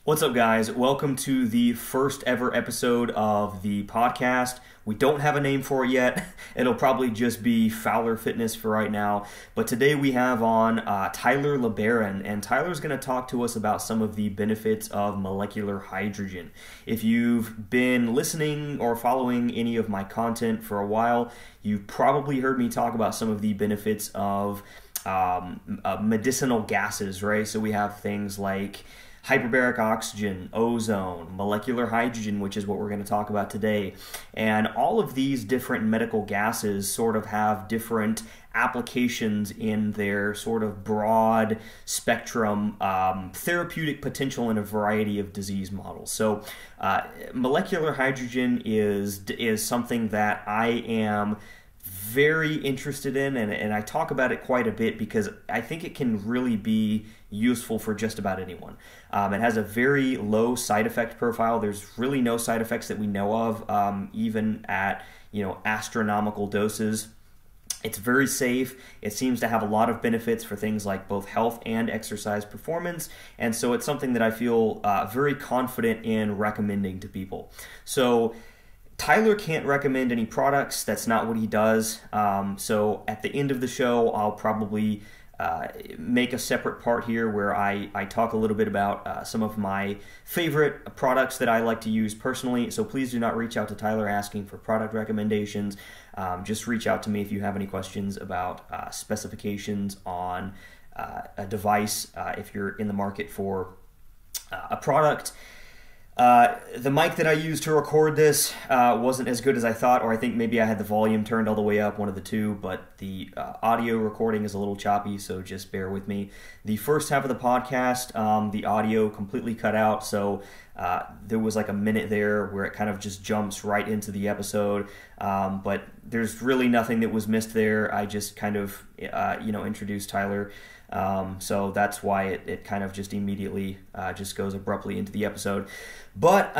What's up, guys? Welcome to the first ever episode of the podcast. We don't have a name for it yet. It'll probably just be Fowler Fitness for right now. But today we have on Tyler Lebaron, and Tyler's going to talk to us about some of the benefits of molecular hydrogen. If you've been listening or following any of my content for a while, you've probably heard me talk about some of the benefits of medicinal gases, right? So we have things like hyperbaric oxygen, ozone, molecular hydrogen, which is what we're going to talk about today. And all of these different medical gases sort of have different applications in their sort of broad spectrum therapeutic potential in a variety of disease models. So molecular hydrogen is something that I am very interested in, and I talk about it quite a bit because I think it can really be useful for just about anyone. It has a very low side effect profile. There's really no side effects that we know of, even at astronomical doses. It's very safe. It seems to have a lot of benefits for things like both health and exercise performance, and so it's something that I feel very confident in recommending to people. So Tyler can't recommend any products. That's not what he does. So at the end of the show, I'll probably make a separate part here where I talk a little bit about some of my favorite products that I like to use personally. So please do not reach out to Tyler asking for product recommendations. Just reach out to me if you have any questions about specifications on a device if you're in the market for a product. The mic that I used to record this wasn't as good as I thought, or I think maybe I had the volume turned all the way up, one of the two, but the audio recording is a little choppy, so just bear with me. The first half of the podcast, the audio completely cut out, so there was like a minute there where it kind of just jumps right into the episode, but there's really nothing that was missed there. I just kind of, introduced Tyler. So that's why it kind of just immediately just goes abruptly into the episode. But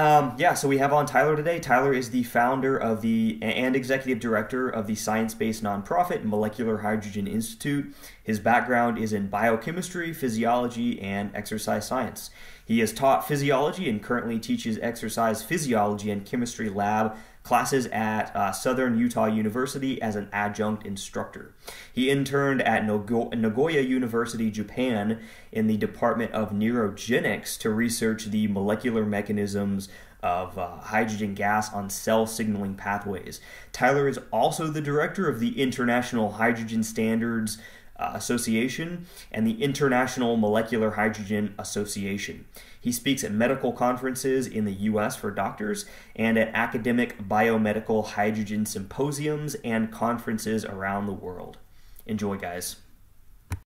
so we have on Tyler today. Tyler is the founder of and executive director of the science-based nonprofit Molecular Hydrogen Insitute. His background is in biochemistry, physiology, and exercise science. He has taught physiology and currently teaches exercise physiology and chemistry lab classes at Southern Utah University as an adjunct instructor. He interned at Nagoya University, Japan, in the Department of Neurogenics to research the molecular mechanisms of hydrogen gas on cell signaling pathways. Tyler is also the director of the International Hydrogen Standards Association and the International Molecular Hydrogen Association. He speaks at medical conferences in the U.S. for doctors and at academic biomedical hydrogen symposiums and conferences around the world. Enjoy, guys.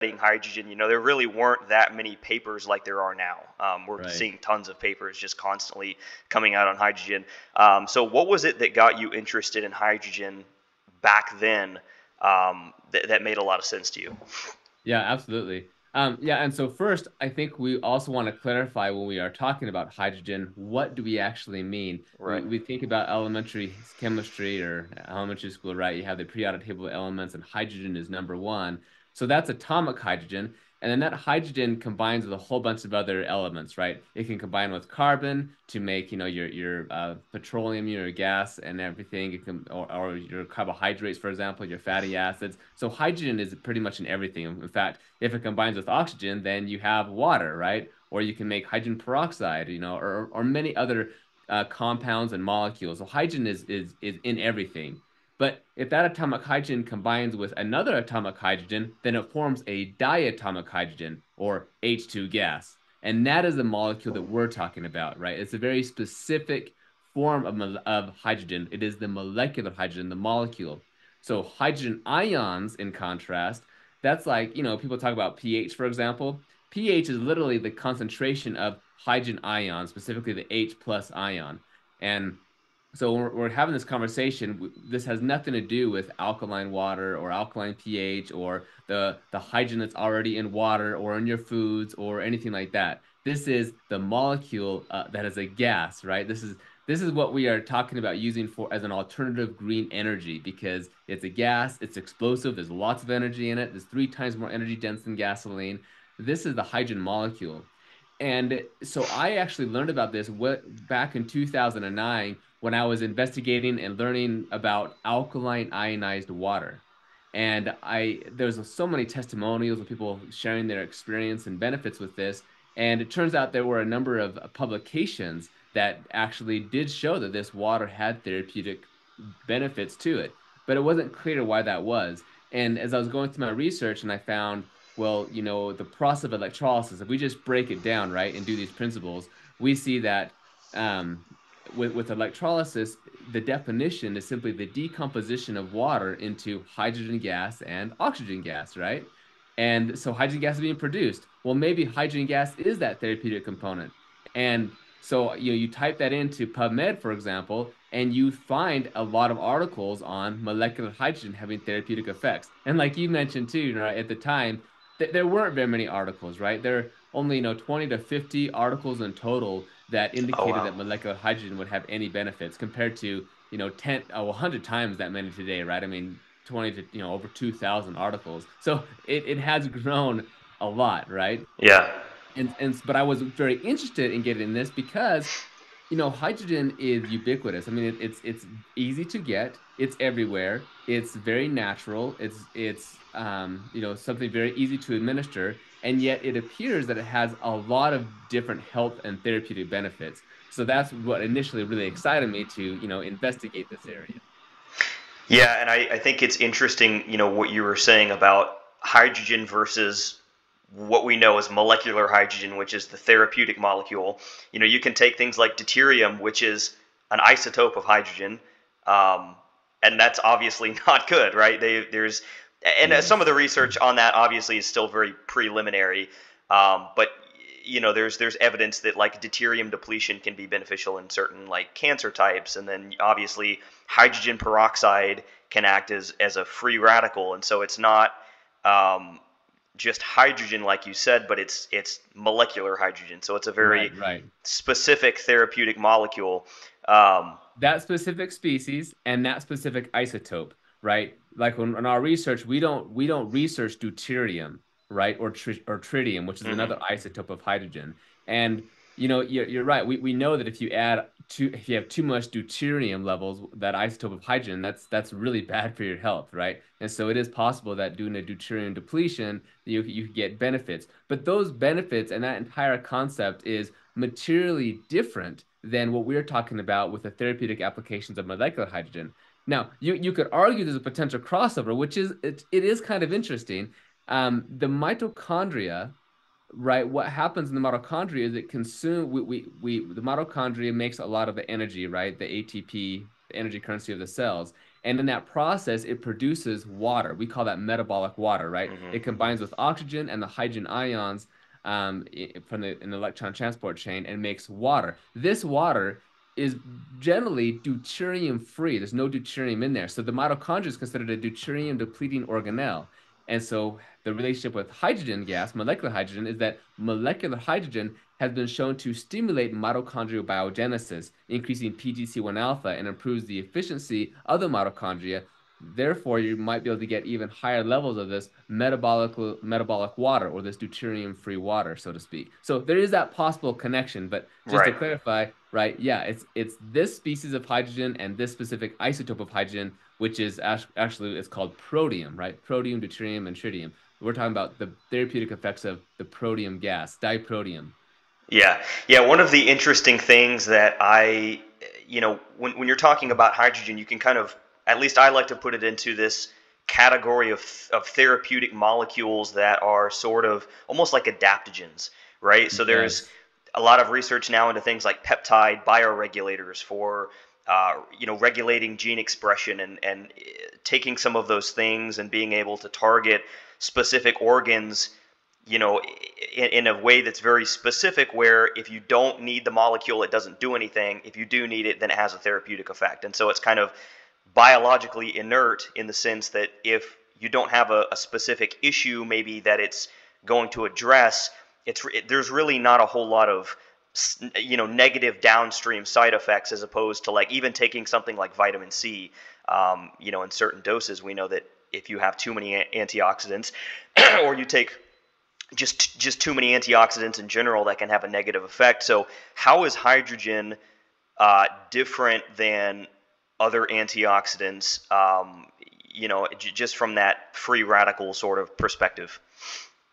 Hydrogen, there really weren't that many papers like there are now. We're seeing tons of papers just constantly coming out on hydrogen. So what was it that got you interested in hydrogen back then that made a lot of sense to you? Yeah, absolutely. And so first, I think we also want to clarify when we are talking about hydrogen, what do we actually mean? Right. We think about elementary chemistry or elementary school, right? You have the periodic table of elements, and hydrogen is number one. So that's atomic hydrogen. And then that hydrogen combines with a whole bunch of other elements, right? It can combine with carbon to make, your petroleum, your gas and everything. It can, or your carbohydrates, for example, your fatty acids. So hydrogen is pretty much in everything. In fact, if it combines with oxygen, then you have water, right? Or you can make hydrogen peroxide, or many other compounds and molecules. So hydrogen is in everything. But if that atomic hydrogen combines with another atomic hydrogen, then it forms a diatomic hydrogen, or H2 gas. And that is the molecule that we're talking about, right? It's a very specific form of hydrogen. It is the molecular hydrogen, the molecule. So hydrogen ions, in contrast, that's like, people talk about pH, for example. pH is literally the concentration of hydrogen ions, specifically the H plus ion. And so when we're having this conversation, this has nothing to do with alkaline water or alkaline pH or the hydrogen that's already in water or in your foods or anything like that. This is the molecule that is a gas, right? This is what we are talking about using as an alternative green energy, because it's a gas, it's explosive, there's lots of energy in it, there's 3 times more energy dense than gasoline. This is the hydrogen molecule. And so I actually learned about this back in 2009 when I was investigating and learning about alkaline ionized water. And there's so many testimonials of people sharing their experience and benefits with this. And it turns out there were a number of publications that actually did show that this water had therapeutic benefits to it, but it wasn't clear why that was. And as I was going through my research, and I found, well, the process of electrolysis, if we just break it down, right, and do these principles, we see that um, with electrolysis, the definition is simply the decomposition of water into hydrogen gas and oxygen gas, right? And so hydrogen gas is being produced. Well, maybe hydrogen gas is that therapeutic component. And so you type that into PubMed, for example, and you find a lot of articles on molecular hydrogen having therapeutic effects. And like you mentioned too, right, at the time, there weren't very many articles, right? There are only 20 to 50 articles in total that Oh indicated wow. that molecular hydrogen would have any benefits compared to 10 100 times that many today, right? I mean 20 to over 2,000 articles. So it has grown a lot, right? Yeah. And but I was very interested in getting this because hydrogen is ubiquitous. I mean, it's easy to get. It's everywhere. It's very natural. It's something very easy to administer, and yet it appears that it has a lot of different health and therapeutic benefits. So that's what initially really excited me to investigate this area. Yeah, and I think it's interesting, what you were saying about hydrogen versus what we know as molecular hydrogen, which is the therapeutic molecule. You can take things like deuterium, which is an isotope of hydrogen, um, and that's obviously not good, right? Some of Yes. the research on that obviously is still very preliminary, but there's evidence that like deuterium depletion can be beneficial in certain like cancer types, and then obviously hydrogen peroxide can act as a free radical, and so it's not um, just hydrogen like you said, but it's molecular hydrogen, so it's a very Right, right. specific therapeutic molecule. Um, That specific species and that specific isotope, right? Like in our research, we don't research deuterium, right, or tritium, which is mhm. another isotope of hydrogen. And you're right. We know that if you have too much deuterium levels, that isotope of hydrogen, that's really bad for your health, right? And so it is possible that doing a deuterium depletion, you could get benefits. But those benefits and that entire concept is materially different than what we're talking about with the therapeutic applications of molecular hydrogen. Now, you could argue there's a potential crossover, which it is kind of interesting. The mitochondria, right? What happens in the mitochondria is it consume we the mitochondria makes a lot of the energy, right? The ATP, the energy currency of the cells. And in that process, it produces water. We call that metabolic water, right? Mhm. It combines with oxygen and the hydrogen ions from in the electron transport chain and makes water. This water is generally deuterium free. There's no deuterium in there. So the mitochondria is considered a deuterium depleting organelle. And so the relationship with hydrogen gas, molecular hydrogen, is that molecular hydrogen has been shown to stimulate mitochondrial biogenesis, increasing PGC1 alpha and improves the efficiency of the mitochondria. Therefore, you might be able to get even higher levels of this metabolic water or this deuterium-free water, so to speak. So there is that possible connection, but just to Right. clarify, right? Yeah, it's this species of hydrogen and this specific isotope of hydrogen, which is actually it's called protium, right? Protium, deuterium, and tritium. We're talking about the therapeutic effects of the protium gas, diprotium. Yeah, yeah. One of the interesting things that when you're talking about hydrogen, you can kind of, at least I like to put it into this category of therapeutic molecules that are sort of almost like adaptogens, right? So there's Yes. a lot of research now into things like peptide bioregulators for regulating gene expression and taking some of those things and being able to target specific organs, in a way that's very specific, where if you don't need the molecule, it doesn't do anything. If you do need it, then it has a therapeutic effect. And so it's kind of biologically inert in the sense that if you don't have a specific issue, maybe that it's going to address, there's really not a whole lot of negative downstream side effects, as opposed to like even taking something like vitamin C. In certain doses, we know that if you have too many antioxidants or you take just too many antioxidants in general that can have a negative effect. So how is hydrogen different than other antioxidants? Just from that free radical sort of perspective.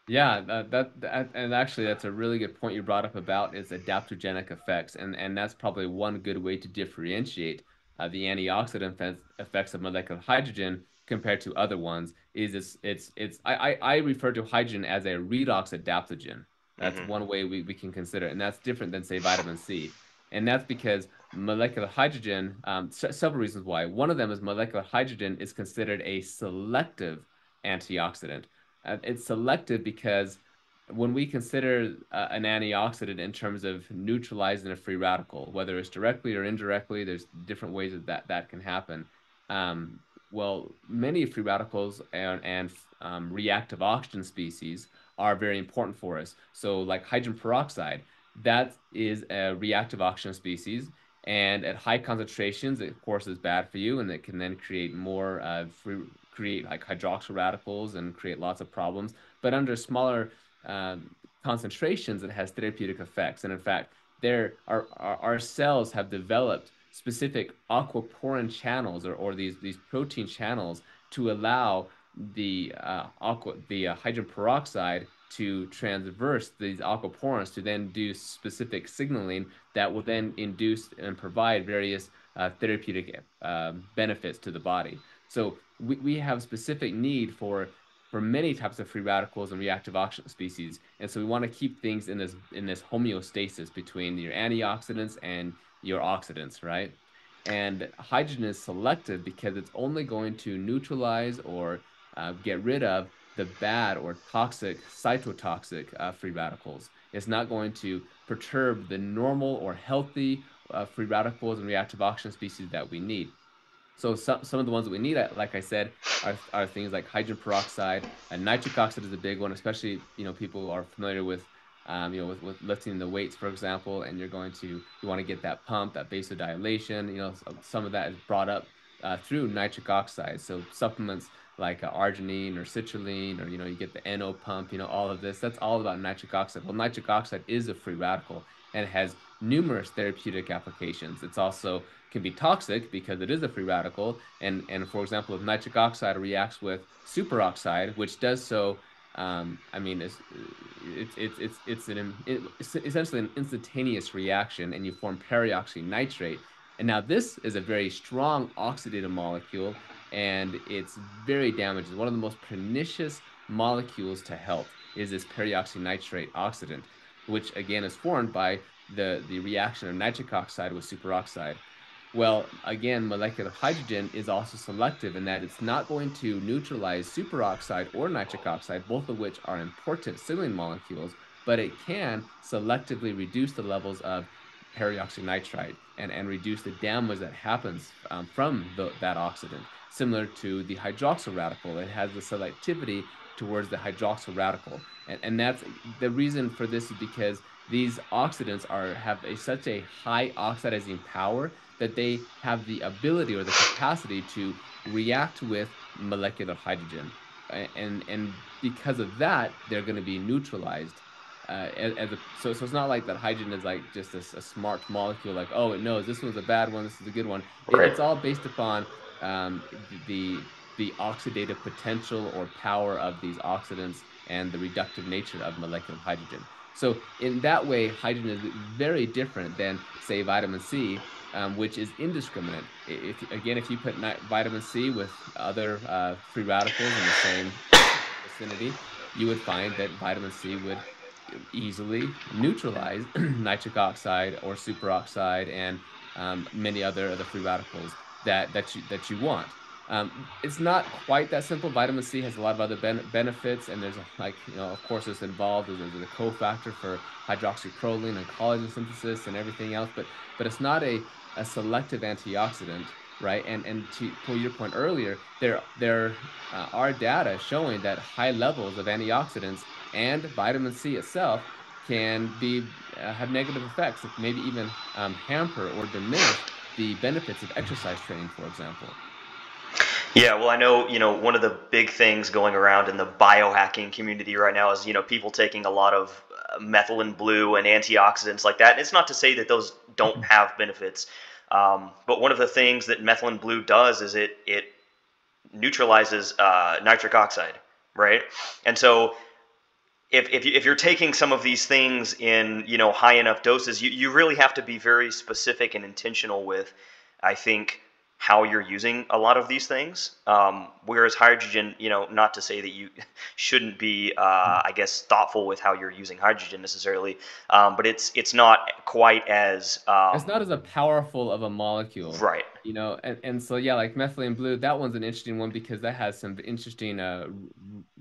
Yeah, that and actually that's a really good point you brought up about is adaptogenic effects, and that's probably one good way to differentiate the antioxidant effects of molecular hydrogen compared to other ones. Is I refer to hydrogen as a redox adaptogen. That's Hmm. one way we can consider it, and that's different than say vitamin C, and that's because molecular hydrogen, several reasons why. One of them is molecular hydrogen is considered a selective antioxidant. It's selective because when we consider an antioxidant in terms of neutralizing a free radical, whether it's directly or indirectly, there's different ways that can happen. Um, well, many free radicals and reactive oxygen species are very important for us. So, like hydrogen peroxide, that is a reactive oxygen species. And at high concentrations, it, of course, is bad for you, and it can then create more create like hydroxyl radicals and create lots of problems. But under smaller concentrations, it has therapeutic effects. And in fact, our cells have developed specific aquaporin channels or these protein channels to allow the hydrogen peroxide to transverse these aquaporins to then do specific signaling that will then induce and provide various therapeutic benefits to the body. So we have specific need for many types of free radicals and reactive oxygen species, and so we want to keep things in this homeostasis between your antioxidants and your oxidants, right? And hydrogen is selective because it's only going to neutralize or get rid of the bad or toxic, cytotoxic free radicals. It's not going to perturb the normal or healthy free radicals and reactive oxygen species that we need. So some of the ones that we need, like I said, are things like hydrogen peroxide and nitric oxide is a big one, especially people are familiar with with lifting the weights, for example, and you want to get that pump, that vasodilation. Some of that is brought up through nitric oxide. So supplements like arginine or citrulline, or you get the NO pump, all of this. That's all about nitric oxide. Well, nitric oxide is a free radical and has numerous therapeutic applications. It's also can be toxic because it is a free radical. And for example, if nitric oxide reacts with superoxide, which does so, I mean, it's essentially an instantaneous reaction, and you form peroxynitrate. And now this is a very strong oxidative molecule, and it's very damaging. One of the most pernicious molecules to health is this peroxynitrate oxidant, which again is formed by the reaction of nitric oxide with superoxide. Well, again, molecular hydrogen is also selective in that it's not going to neutralize superoxide or nitric oxide, both of which are important signaling molecules, but it can selectively reduce the levels of peroxynitrite and reduce the damage that happens from that oxidant. Similar to the hydroxyl radical, it has the selectivity towards the hydroxyl radical. And that's the reason for this is because these oxidants have such a high oxidizing power that they have the ability or the capacity to react with molecular hydrogen. And because of that, they're going to be neutralized. So it's not like that hydrogen is like just a smart molecule, like, oh, it knows this one's a bad one, this is a good one. Right. It's all based upon um, the the oxidative potential or power of these oxidants and the reductive nature of molecular hydrogen. So in that way, hydrogen is very different than, say, vitamin C, which is indiscriminate. If you put vitamin C with other free radicals in the same vicinity, you would find that vitamin C would easily neutralize nitric oxide or superoxide and many other free radicals that you want. It's not quite that simple. Vitamin C has a lot of other benefits, and there's of course, it's involved as a cofactor for hydroxyproline and collagen synthesis and everything else. But it's not a selective antioxidant, right? And to pull your point earlier, there are data showing that high levels of antioxidants and vitamin C itself can have negative effects, maybe even hamper or diminish the benefits of exercise training, for example. Yeah, well, I know, one of the big things going around in the biohacking community right now is, people taking a lot of methylene blue and antioxidants like that. And it's not to say that those don't have benefits. But one of the things that methylene blue does is it neutralizes nitric oxide, right? And so if you're taking some of these things in high enough doses, you really have to be very specific and intentional with, I think, how you're using a lot of these things. Whereas hydrogen, not to say that you shouldn't be, I guess, thoughtful with how you're using hydrogen necessarily, but it's not quite as It's not as a powerful of a molecule, right. and so yeah, like methylene blue, that one's an interesting one because that has some interesting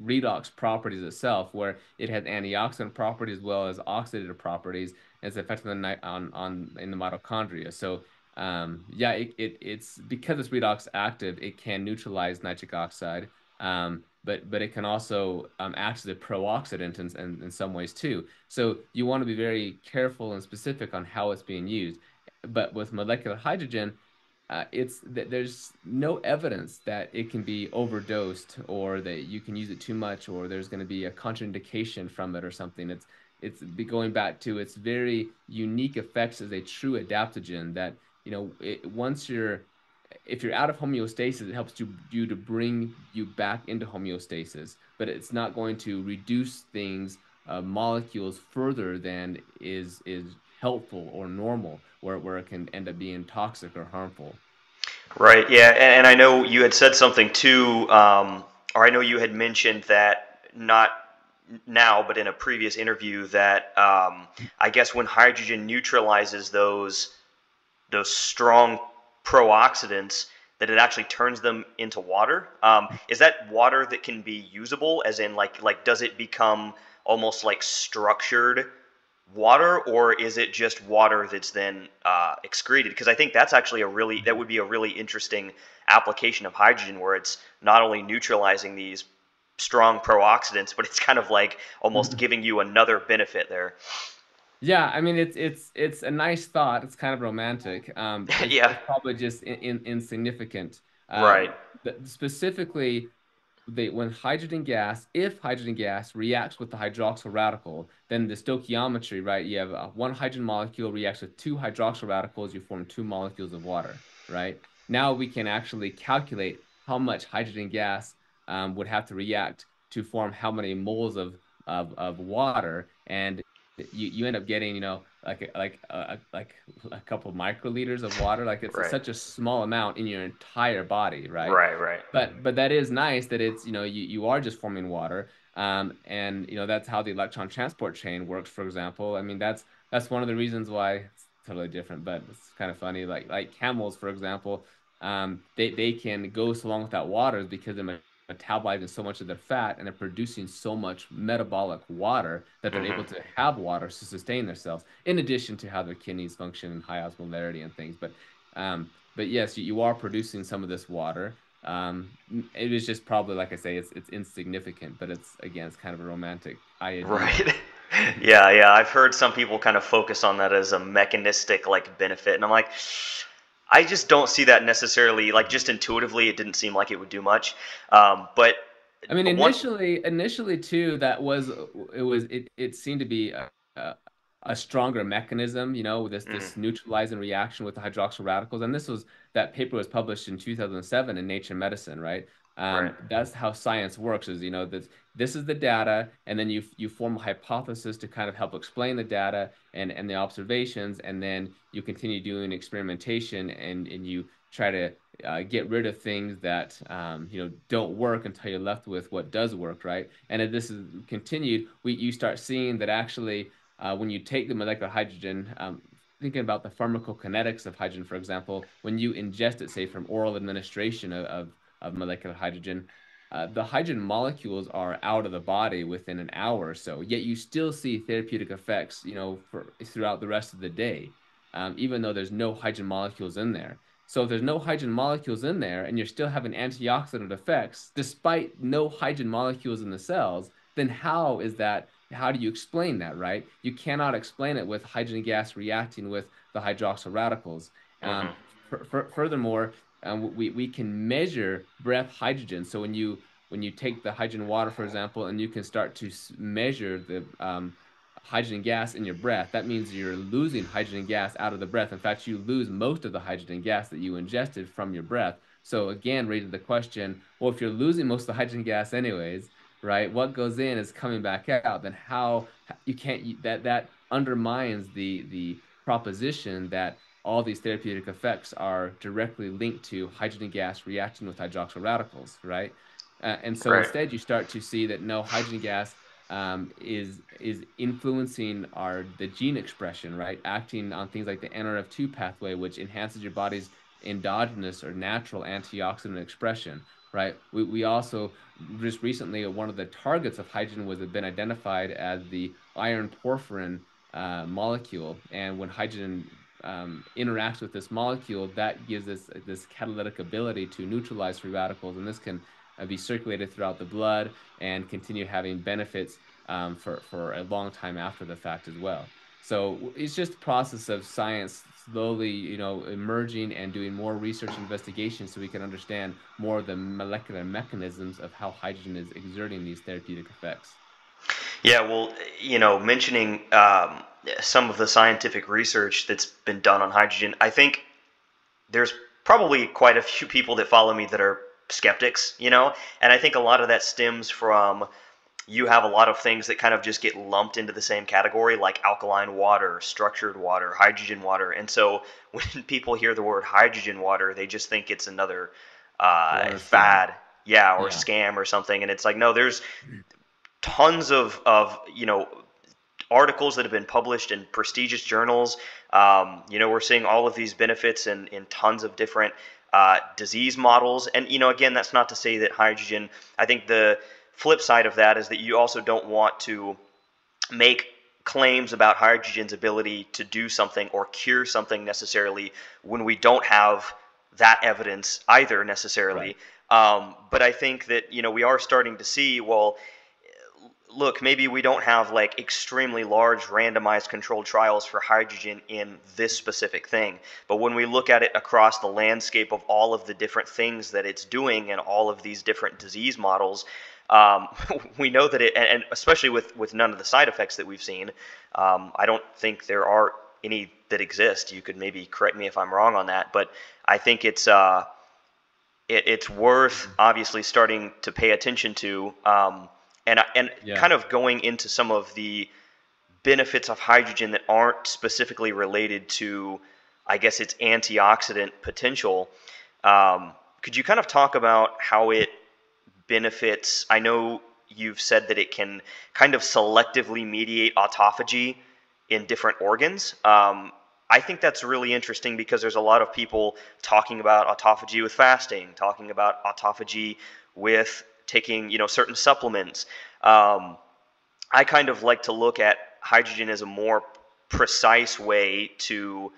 redox properties itself, where it has antioxidant properties as well as oxidative properties, and it's effective on in the mitochondria. So yeah, it's because it's redox active, it can neutralize nitric oxide, but it can also act as a pro-oxidant in some ways too. So you want to be very careful and specific on how it's being used. But with molecular hydrogen, it's that there's no evidence that it can be overdosed or that you can use it too much or there's going to be a contraindication from it or something. It's going back to its very unique effects as a true adaptogen that, once you're if you're out of homeostasis, it helps you to bring you back into homeostasis, but it's not going to reduce things, molecules further than is helpful or normal, where it can end up being toxic or harmful. Right. Yeah, and I know you had said something too, or I know you had mentioned that not now, but in a previous interview that I guess when hydrogen neutralizes those strong pro-oxidants, that it actually turns them into water. Is that water that can be usable? As in, like does it become almost like structured water, or is it just water that's then excreted? Because I think that's actually that would be a really interesting application of hydrogen, where it's not only neutralizing these strong pro-oxidants, but it's kind of like almost giving you another benefit there. Yeah, I mean it's a nice thought. It's kind of romantic. Yeah. It's probably just insignificant. Uh, Right. but specifically, when hydrogen gas, if hydrogen gas reacts with the hydroxyl radical, then the stoichiometry, right? You have one hydrogen molecule reacts with two hydroxyl radicals, you form two molecules of water, right? Now we can actually calculate how much hydrogen gas would have to react to form how many moles of water, and you end up getting, like a couple of microliters of water. Like it's Right. such a small amount in your entire body, right? Right. Right. But that is nice that it's, you are just forming water. And that's how the electron transport chain works, for example. I mean, that's one of the reasons why it's totally different, but it's kind of funny. Like camels, for example, they can go so long without water because they're metabolizing so much of their fat and they're producing so much metabolic water that they're able Hmm. to have water to sustain themselves, in addition to how their kidneys function in high osmolarity and things. But yes, you are producing some of this water. It is just probably, like I say, it's insignificant, but it's, again, it's kind of a romantic idea. Right. Yeah, yeah. I've heard some people kind of focus on that as a mechanistic like benefit, and I'm like, I just don't see that necessarily. Like, just intuitively, it didn't seem like it would do much. But I mean, one. initially too, it seemed to be a, a stronger mechanism, this Mhm. neutralizing reaction with the hydroxyl radicals. And that paper was published in 2007 in Nature Medicine, right? Right. That's how science works, is, this is the data, and then you form a hypothesis to kind of help explain the data and the observations, and then you continue doing experimentation, and you try to get rid of things that don't work until you're left with what does work, right? And if this is continued, you start seeing that actually, when you take the molecular hydrogen, thinking about the pharmacokinetics of hydrogen, for example, when you ingest it, say, from oral administration of molecular hydrogen, the hydrogen molecules are out of the body within an hour or so. Yet you still see therapeutic effects, throughout the rest of the day, even though there's no hydrogen molecules in there. So if there's no hydrogen molecules in there and you're still having antioxidant effects despite no hydrogen molecules in the cells, then how do you explain that, right? You cannot explain it with hydrogen gas reacting with the hydroxyl radicals. Hmm. Furthermore, we can measure breath hydrogen. So when you take the hydrogen water, for example, and you can start to measure the hydrogen gas in your breath, that means you're losing hydrogen gas out of the breath. In fact, you lose most of the hydrogen gas that you ingested from your breath. So again, raising the question, well, if you're losing most of the hydrogen gas anyways, right? What goes in is coming back out. Then how you can't that undermines the proposition that all these therapeutic effects are directly linked to hydrogen gas reacting with hydroxyl radicals, right? And so Right. instead, you start to see that no, hydrogen gas is influencing the gene expression, right? Acting on things like the NRF2 pathway, which enhances your body's endogenous or natural antioxidant expression, right? We also just recently one of the targets of hydrogen was been identified as the iron porphyrin molecule, and when hydrogen interacts with this molecule, that gives us this catalytic ability to neutralize free radicals, and this can be circulated throughout the blood and continue having benefits for a long time after the fact as well. So it's just a process of science slowly, emerging and doing more research investigation so we can understand more of the molecular mechanisms of how hydrogen is exerting these therapeutic effects. Yeah, well, mentioning some of the scientific research that's been done on hydrogen, I think there's probably quite a few people that follow me that are skeptics, and I think a lot of that stems from you have a lot of things that kind of just get lumped into the same category, like alkaline water, structured water, hydrogen water. And so when people hear the word hydrogen water, they just think it's another Water scam. fad, yeah, or Yeah. scam or something. And it's like, no, there's tons of articles that have been published in prestigious journals. We're seeing all of these benefits in tons of different disease models. And, again, that's not to say that hydrogen, I think the flip side of that is that you also don't want to make claims about hydrogen's ability to do something or cure something necessarily when we don't have that evidence either Right. necessarily. But I think that, we are starting to see, well, look, maybe we don't have like extremely large randomized controlled trials for hydrogen in this specific thing. But when we look at it across the landscape of all of the different things that it's doing in all of these different disease models, we know that and especially with none of the side effects that we've seen, I don't think there are any that exist. You could maybe correct me if I'm wrong on that, but I think it's worth obviously starting to pay attention to, and Yeah. kind of going into some of the benefits of hydrogen that aren't specifically related to, I guess, its antioxidant potential. Could you kind of talk about how it benefits? I know you've said that it can kind of selectively mediate autophagy in different organs. I think that's really interesting because there's a lot of people talking about autophagy with fasting, talking about autophagy with taking, certain supplements. Um, I kind of like to look at hydrogen as a more precise way to,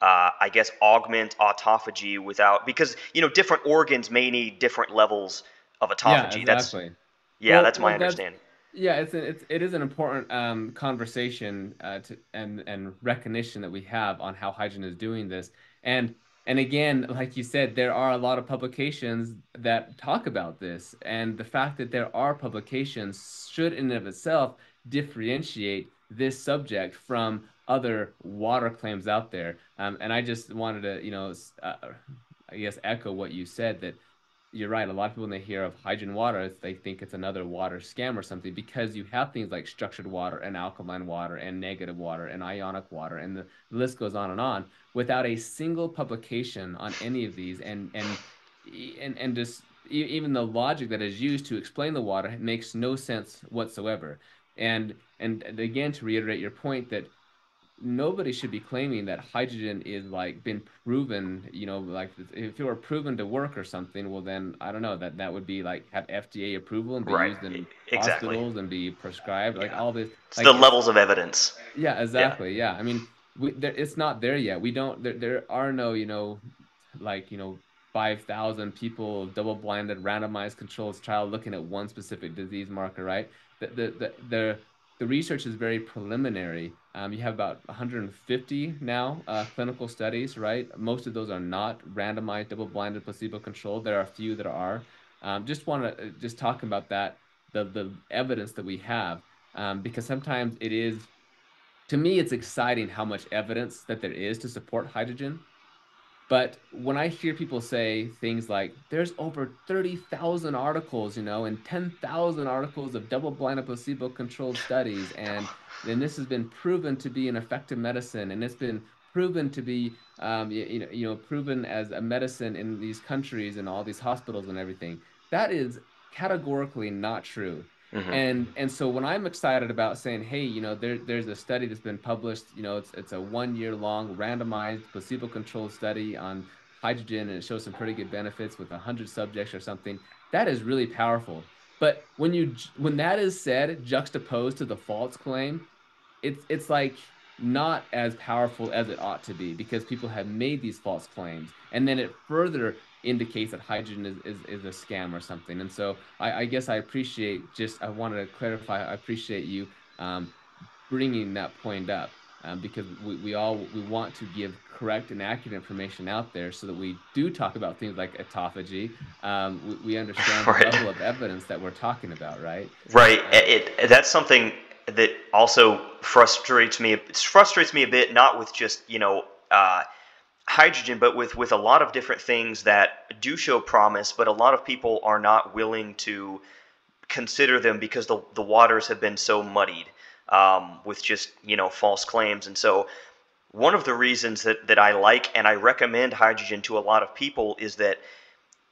I guess, augment autophagy without, because, different organs may need different levels of Yeah, autophagy. exactly. Yeah, that's my That's understanding. yeah, it is an important conversation and recognition that we have on how hydrogen is doing this. And and again, like you said, there are a lot of publications that talk about this, and the fact that there are publications should in and of itself differentiate this subject from other water claims out there. And I just wanted to, I guess echo what you said that you're right. A lot of people, when they hear of hydrogen water, they think it's another water scam or something because you have things like structured water and alkaline water and negative water and ionic water, and the list goes on without a single publication on any of these. And just even the logic that is used to explain the water makes no sense whatsoever. And again, to reiterate your point that nobody should be claiming that hydrogen is like been proven, like if it were proven to work or something, well then I don't know that would be like have FDA approval and be Right. used in Exactly. hospitals and be prescribed like Yeah. all this It's the like it's levels of evidence. yeah, Yeah. exactly. Yeah. I mean, it's not there yet. We don't there are no, like, 5,000 people double-blinded randomized controlled trial looking at one specific disease marker, right? The the research is very preliminary. You have about 150 now clinical studies, right? Most of those are not randomized, double-blinded, placebo-controlled. There are a few that are. Just want to just talk about that, the evidence that we have, because sometimes it is, to me, it's exciting how much evidence that there is to support hydrogen. But when I hear people say things like, there's over 30,000 articles, and 10,000 articles of double-blind placebo-controlled studies, and then this has been proven to be an effective medicine, and it's been proven to be, proven as a medicine in these countries and all these hospitals and everything. That is categorically not true. Hmm. And so when I'm excited about saying, hey, there's a study that's been published, it's a 1 year long randomized placebo-controlled study on hydrogen, and it shows some pretty good benefits with 100 subjects or something. That is really powerful. But when that is said, juxtaposed to the false claim, it's like not as powerful as it ought to be, because people have made these false claims, and then it further indicates that hydrogen is a scam or something. And so I guess I wanted to clarify, I appreciate you bringing that point up, because we want to give correct and accurate information out there so that we do talk about things like autophagy. We understand the Right. level of evidence that we're talking about, right? Right. That's something that also frustrates me. It frustrates me a bit, not with just hydrogen, but with a lot of different things that do show promise, but a lot of people are not willing to consider them because the waters have been so muddied with just false claims. And so one of the reasons that I like and I recommend hydrogen to a lot of people is that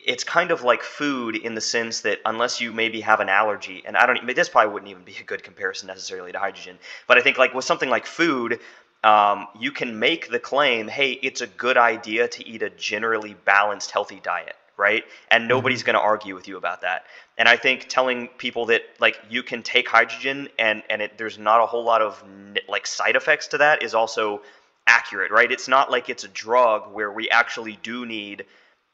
it's kind of like food in the sense that unless you maybe have an allergy, and I don't, this probably wouldn't even be a good comparison necessarily to hydrogen, but I think like with something like food, you can make the claim, hey, it's a good idea to eat a generally balanced, healthy diet, right? And nobody's Mhm. going to argue with you about that. And I think telling people that like you can take hydrogen and there's not a whole lot of like side effects to that is also accurate, right? It's not like it's a drug where we actually do need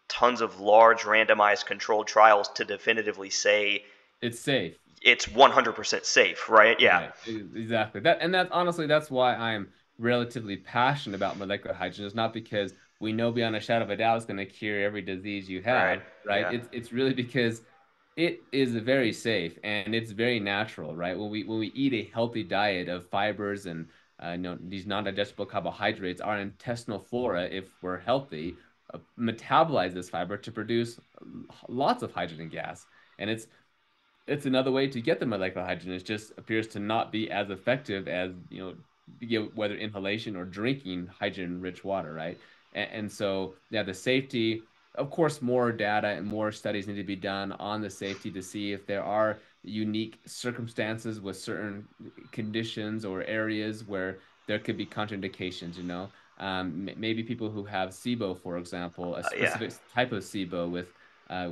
tons of large randomized controlled trials to definitively say It's safe. it's 100% safe, right? Yeah. Right, exactly. That honestly, that's why I'm relatively passionate about molecular hydrogen. It's not because we know beyond a shadow of a doubt it's going to cure every disease you Right. have, right? Yeah. It's really because it is very safe and it's very natural, right? When we eat a healthy diet of fibers and these non-digestible carbohydrates, our intestinal flora, if we're healthy, metabolize this fiber to produce lots of hydrogen gas, and it's another way to get the molecular hydrogen. It just appears to not be as effective as, whether inhalation or drinking hydrogen-rich water, right? And so, yeah, the safety, of course, more data and more studies need to be done on the safety to see if there are unique circumstances with certain conditions or areas where there could be contraindications, maybe people who have SIBO, for example, a Yeah. specific type of SIBO with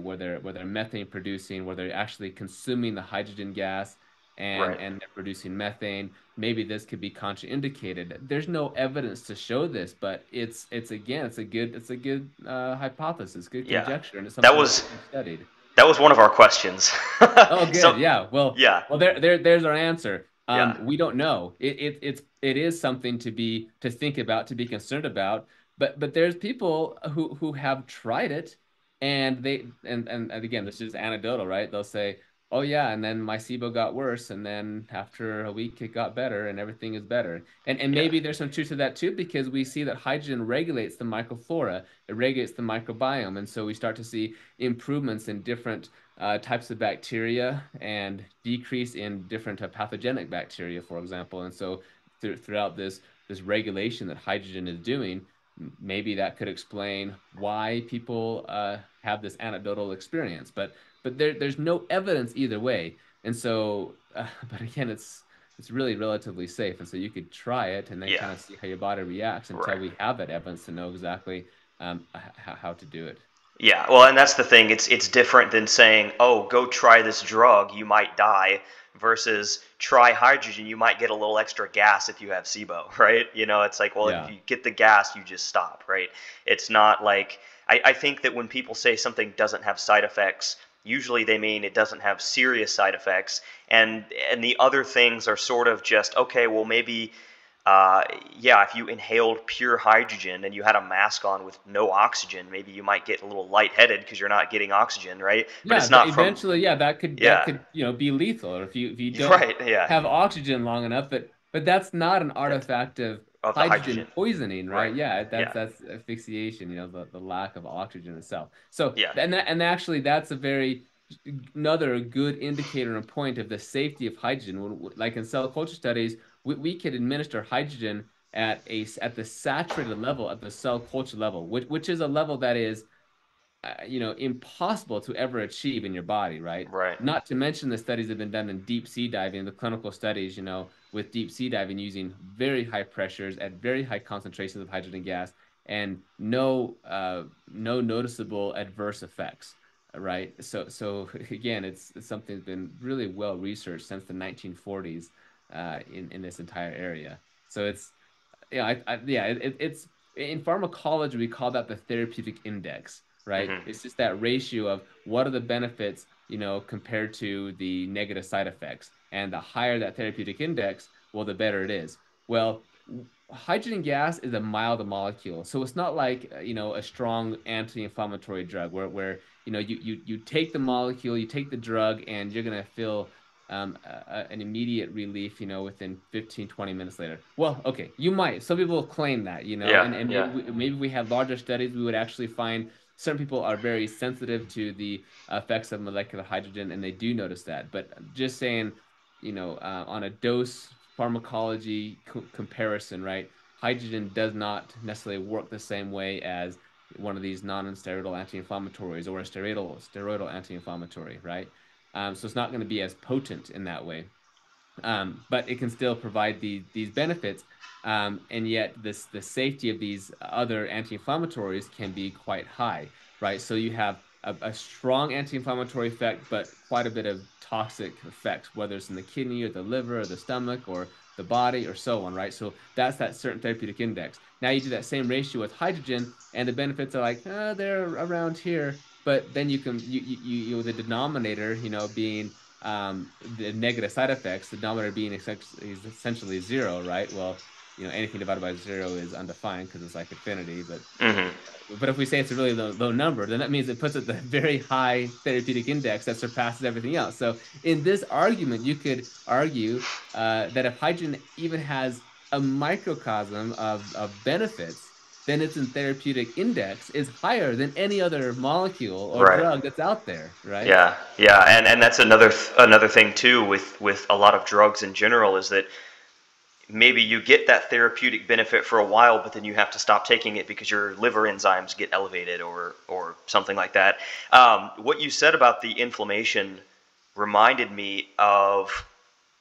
where they're methane producing, where they're actually consuming the hydrogen gas and Right. and they're producing methane. Maybe this could be contraindicated. There's no evidence to show this, but it's again, it's a good hypothesis, good Yeah. conjecture, and it's That something that was should be studied. that was one of our questions. Oh, So, good. Yeah. Well, yeah. well, there's our answer. Yeah. We don't know. It is something to think about, to be concerned about. But there's people who have tried it, and and again, this is anecdotal, right? They'll say, "Oh yeah," and then my SIBO got worse, and then after a week it got better, and everything is better. And Yeah. maybe there's some truth to that too, because we see that hydrogen regulates the microflora, it regulates the microbiome, and so we start to see improvements in different types of bacteria and decrease in different pathogenic bacteria, for example. And so throughout this regulation that hydrogen is doing, maybe that could explain why people have this anecdotal experience. But there's no evidence either way. And so, but again, it's really relatively safe. And so you could try it and then Yeah. kind of see how your body reacts until Right. we have that evidence to know exactly how to do it. Yeah, well, and that's the thing. It's different than saying, "Oh, go try this drug, you might die," versus try hydrogen, you might get a little extra gas if you have SIBO, right? It's like, well, if Yeah. you get the gas, you just stop, right? It's not like I think that when people say something doesn't have side effects, usually they mean it doesn't have serious side effects, and the other things are sort of just okay. Well, maybe yeah, if you inhaled pure hydrogen and you had a mask on with no oxygen, maybe you might get a little lightheaded because you're not getting oxygen, right? But Yeah, it's not from eventually, yeah, that yeah, could, be lethal if you don't right, yeah, have oxygen long enough. But that's not an that artifact of of the hydrogen hydrogen, poisoning, right? right? Yeah, Yeah, that's asphyxiation, the lack of oxygen itself. So yeah, and actually that's a very another good indicator and point of the safety of hydrogen. Like in cell culture studies, we could administer hydrogen at the saturated level at the cell culture level, which is a level that is impossible to ever achieve in your body, right? right, Not to mention the studies that have been done in deep sea diving, the clinical studies, with deep sea diving using very high pressures at very high concentrations of hydrogen gas and no noticeable adverse effects, right? So again, it's something that's been really well researched since the 1940s in this entire area. So it's yeah, yeah, it's in pharmacology we call that the therapeutic index, right? hmm It's just that ratio of what are the benefits, compared to the negative side effects, and the higher that therapeutic index, well, the better it is. Well, hydrogen gas is a mild molecule, so it's not like a strong anti-inflammatory drug where you take the molecule, you take the drug, and you're gonna feel an immediate relief, within 15, 20 minutes later. Well, okay, you might. Some people claim that, yeah, and yeah, maybe we had larger studies, we would actually find some people are very sensitive to the effects of molecular hydrogen, and they do notice that. But just saying, on a dose pharmacology comparison, right? Hydrogen does not necessarily work the same way as one of these non-steroidal anti-inflammatories or a steroidal anti-inflammatory, right? So it's not going to be as potent in that way. But it can still provide these benefits. And yet the safety of these other anti-inflammatories can be quite high, right? So you have a strong anti-inflammatory effect, but quite a bit of toxic effects, whether it's in the kidney or the liver or the stomach or the body or so on, right? So that's that certain therapeutic index. Now you do that same ratio with hydrogen, and the benefits are like, they're around here, but then the denominator, being the negative side effects, the denominator being essentially zero, right? Well, anything divided by zero is undefined because it's like infinity. hmm But if we say it's a really low number, then that means it puts it at the very high therapeutic index that surpasses everything else. So in this argument, you could argue that if hydrogen even has a microcosm of benefits, then its in therapeutic index is higher than any other molecule or right. drug that's out there, right? Yeah, yeah, and that's another thing too with a lot of drugs in general is that maybe you get that therapeutic benefit for a while, but then you have to stop taking it because your liver enzymes get elevated or something like that. What you said about the inflammation reminded me of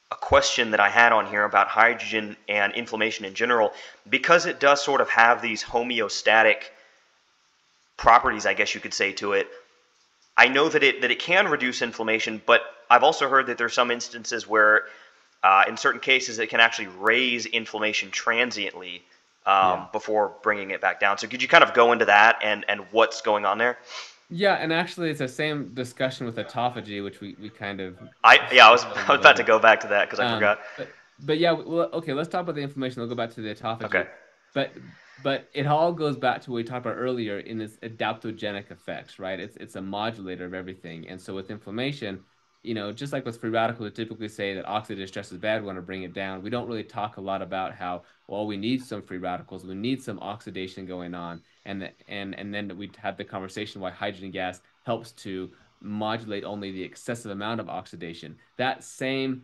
a question that I had on here about hydrogen and inflammation in general, because it does sort of have these homeostatic properties, I guess you could say, to it. I know that it can reduce inflammation, but I've also heard that there's some instances where, in certain cases, it can actually raise inflammation transiently Yeah. before bringing it back down. So could you kind of go into that and what's going on there? Yeah, and actually it's the same discussion with autophagy, which we kind of I was skipped over I a was little about to bit. go back to that because I Um, forgot. but yeah, well, okay, let's talk about the inflammation. We'll go back to the Okay. autophagy. But but it all goes back to what we talked about earlier in its adaptogenic effects, right? It's a modulator of everything. And so with inflammation, just like with free radicals, we typically say that oxidative stress is bad, we want to bring it down. We don't really talk a lot about how, well, we need some free radicals, we need some oxidation going on. And then we had the conversation why hydrogen gas helps to modulate only the excessive amount of oxidation. That same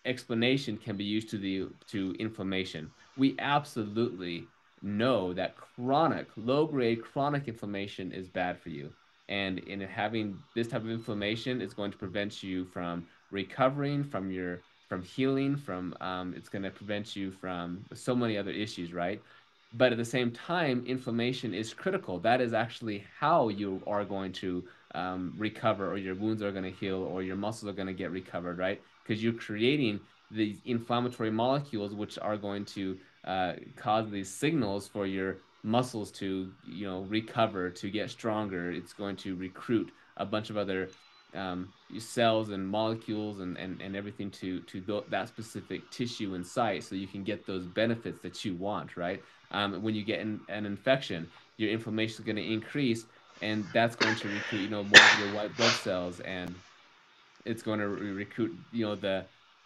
explanation can be used to inflammation. We absolutely know that low-grade chronic inflammation is bad for you. And in having this type of inflammation, it's going to prevent you from recovering from healing, it's going to prevent you from so many other issues, right? But at the same time, inflammation is critical. That is actually how you are going to recover, or your wounds are going to heal, or your muscles are going to get recovered, right? Because you're creating these inflammatory molecules, which are going to cause these signals for your muscles to, recover, to get stronger. It's going to recruit a bunch of other cells and molecules and everything to that specific tissue and site, so you can get those benefits that you want, right? When you get an infection, your inflammation is going to increase, and that's going to recruit, more of your white blood cells, and it's going to recruit,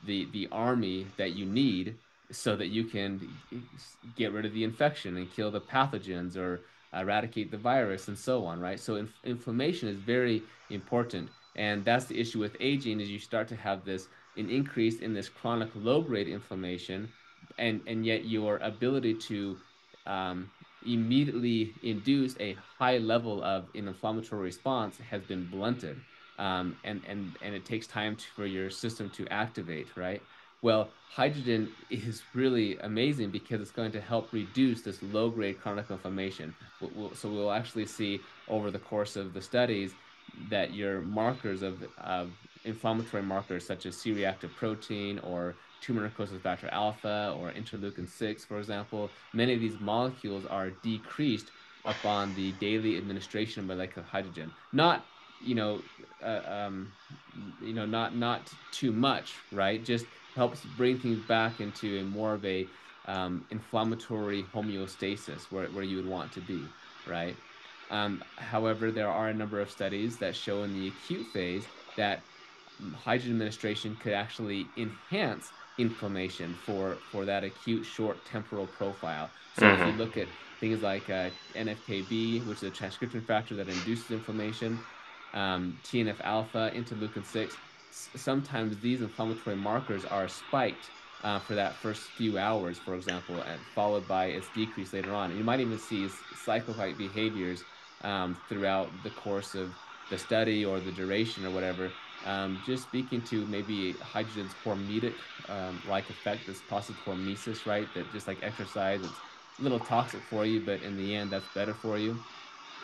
the army that you need so that you can get rid of the infection and kill the pathogens or eradicate the virus and so on, right? So inflammation is very important, and that's the issue with aging, is you start to have an increase in this chronic low grade inflammation, and yet your ability to immediately induce a high level of an inflammatory response has been blunted. And it takes time for your system to activate, right? Well, hydrogen is really amazing because it's going to help reduce this low-grade chronic inflammation. So we'll actually see over the course of the studies that your markers of inflammatory markers such as C-reactive protein or tumor necrosis factor alpha or interleukin 6, for example, many of these molecules are decreased upon the daily administration of molecular hydrogen. Not, you know, uh, um, not too much, right? Just helps bring things back into a more of a inflammatory homeostasis where you would want to be, right? However, there are a number of studies that show in the acute phase that hydrogen administration could actually enhance inflammation for that acute short temporal profile. So if you Mm-hmm. look at things like NFKB, which is a transcription factor that induces inflammation, TNF alpha, interleukin 6, sometimes these inflammatory markers are spiked for that first few hours, for example, and followed by its decrease later on. And you might even see cycle-like behaviors throughout the course of the study or the duration or whatever, just speaking to maybe hydrogen's hormetic like effect, this process of hormesis, right? That just like exercise, it's a little toxic for you, but in the end, that's better for you.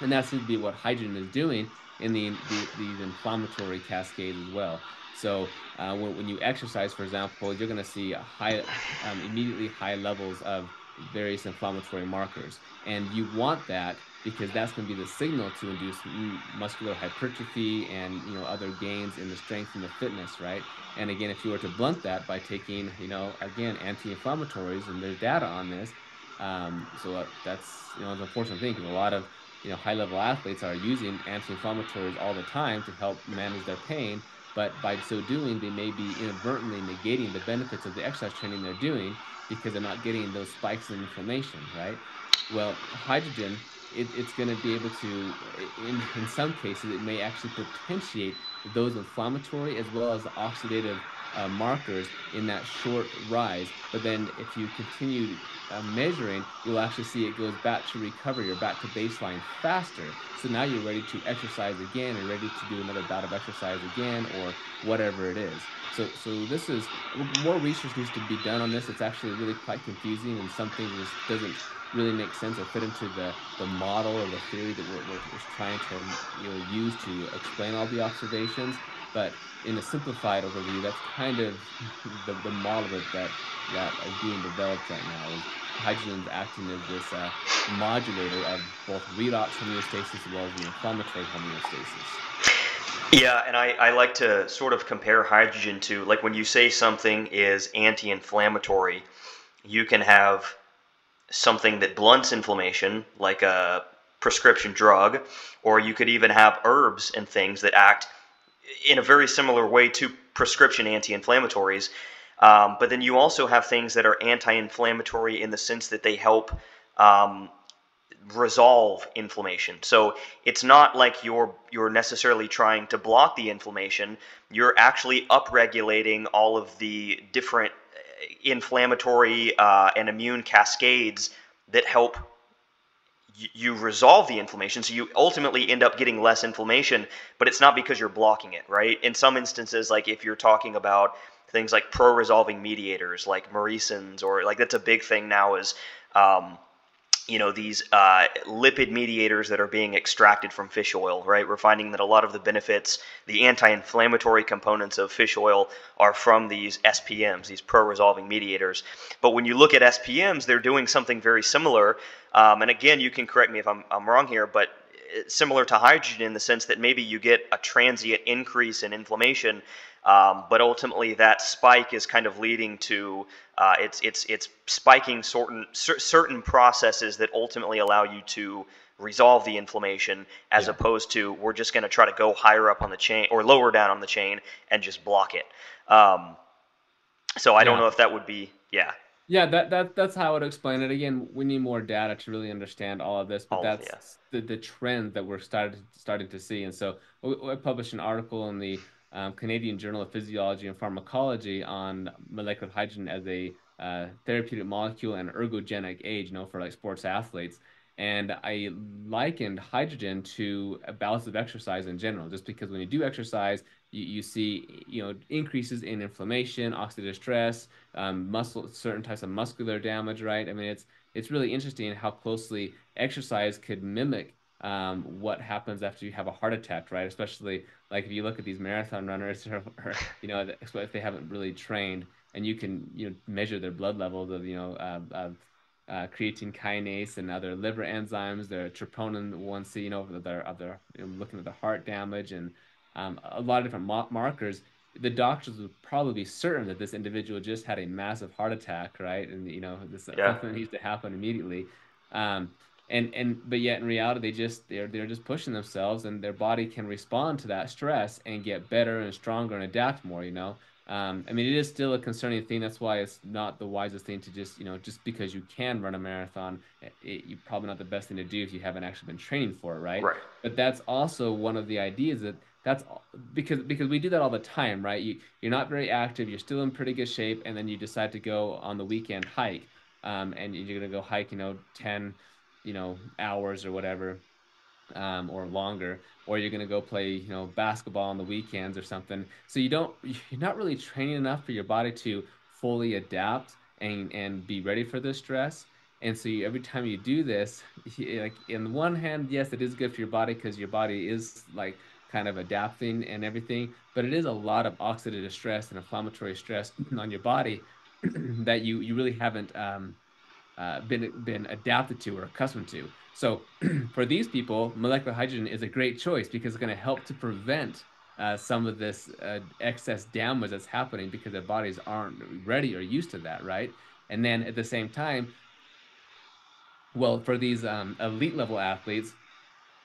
And that seems to be what hydrogen is doing in these inflammatory cascades as well. So when you exercise, for example, you're going to see immediately high levels of various inflammatory markers, and you want that because that's going to be the signal to induce muscular hypertrophy and other gains in the strength and the fitness, right? And again, if you were to blunt that by taking again anti-inflammatories, and there's data on this, so that's an unfortunate thing because a lot of high level athletes are using anti-inflammatories all the time to help manage their pain, but by so doing they may be inadvertently negating the benefits of the exercise training they're doing because they're not getting those spikes in inflammation, right? Well, hydrogen, it's going to be able to, in some cases it may actually potentiate those inflammatory as well as the oxidative markers in that short rise. But then if you continue measuring, you'll actually see it goes back to recovery or back to baseline faster. So now you're ready to exercise again and ready to do another bout of exercise again or whatever it is. So this is more research needs to be done on this. It's actually really quite confusing, and some things just doesn't really make sense or fit into the model or the theory that we're trying to use to explain all the observations. But in a simplified overview, that's kind of the model that is being developed right now, is hydrogen's acting as this modulator of both redox homeostasis as well as the inflammatory homeostasis. Yeah, and I like to sort of compare hydrogen to, like, when you say something is anti-inflammatory, you can have something that blunts inflammation, like a prescription drug, or you could even have herbs and things that act in a very similar way to prescription anti-inflammatories. But then you also have things that are anti-inflammatory in the sense that they help um, resolve inflammation. So it's not like you're necessarily trying to block the inflammation. You're actually upregulating all of the different inflammatory and immune cascades that help you resolve the inflammation. So you ultimately end up getting less inflammation, but it's not because you're blocking it, right? In some instances, like if you're talking about things like pro-resolving mediators like maresins, or like that's a big thing now, is these lipid mediators that are being extracted from fish oil, right? We're finding that a lot of the benefits, the anti-inflammatory components of fish oil, are from these SPMs, these pro-resolving mediators. But when you look at SPMs, they're doing something very similar. And again, you can correct me if I'm wrong here, but similar to hydrogen in the sense that maybe you get a transient increase in inflammation, but ultimately that spike is kind of leading to it's spiking certain processes that ultimately allow you to resolve the inflammation, as Yeah. opposed to we're just going to try to go higher up on the chain or lower down on the chain and just block it. So I don't Yeah. know if that would be, yeah, Yeah, that's how I would explain it. Again, we need more data to really understand all of this, but all, yeah, that's the trend that we're starting to see. And so I published an article in the Canadian Journal of Physiology and Pharmacology on molecular hydrogen as a therapeutic molecule and ergogenic age, for like sports athletes. And I likened hydrogen to a balance of exercise in general, just because when you do exercise, you see, increases in inflammation, oxidative stress, certain types of muscular damage, right? I mean, it's really interesting how closely exercise could mimic what happens after you have a heart attack, right? Especially like if you look at these marathon runners, or if they haven't really trained, and you can measure their blood levels of creatine kinase and other liver enzymes, their troponin 1C, of their looking at the heart damage and a lot of different markers. The doctors would probably be certain that this individual just had a massive heart attack, right? And this yeah, something needs to happen immediately. Um, but yet in reality, they're just pushing themselves, and their body can respond to that stress and get better and stronger and adapt more. I mean, it is still a concerning thing. That's why it's not the wisest thing to just because you can run a marathon, you're probably not the best thing to do if you haven't actually been training for it, right? right, But that's also one of the ideas that's because we do that all the time, right? You're not very active, you're still in pretty good shape, and then you decide to go on the weekend hike, and you're gonna go hike, 10, hours or whatever, or longer, or you're going to go play, basketball on the weekends or something. So you're not really training enough for your body to fully adapt and be ready for this stress. And so every time you do this, like in the one hand, yes, it is good for your body because your body is like kind of adapting and everything, but it is a lot of oxidative stress and inflammatory stress on your body that you really haven't been adapted to or accustomed to. So for these people, molecular hydrogen is a great choice because it's going to help to prevent some of this excess damage that's happening because their bodies aren't ready or used to that, right? And then at the same time, well, for these elite level athletes,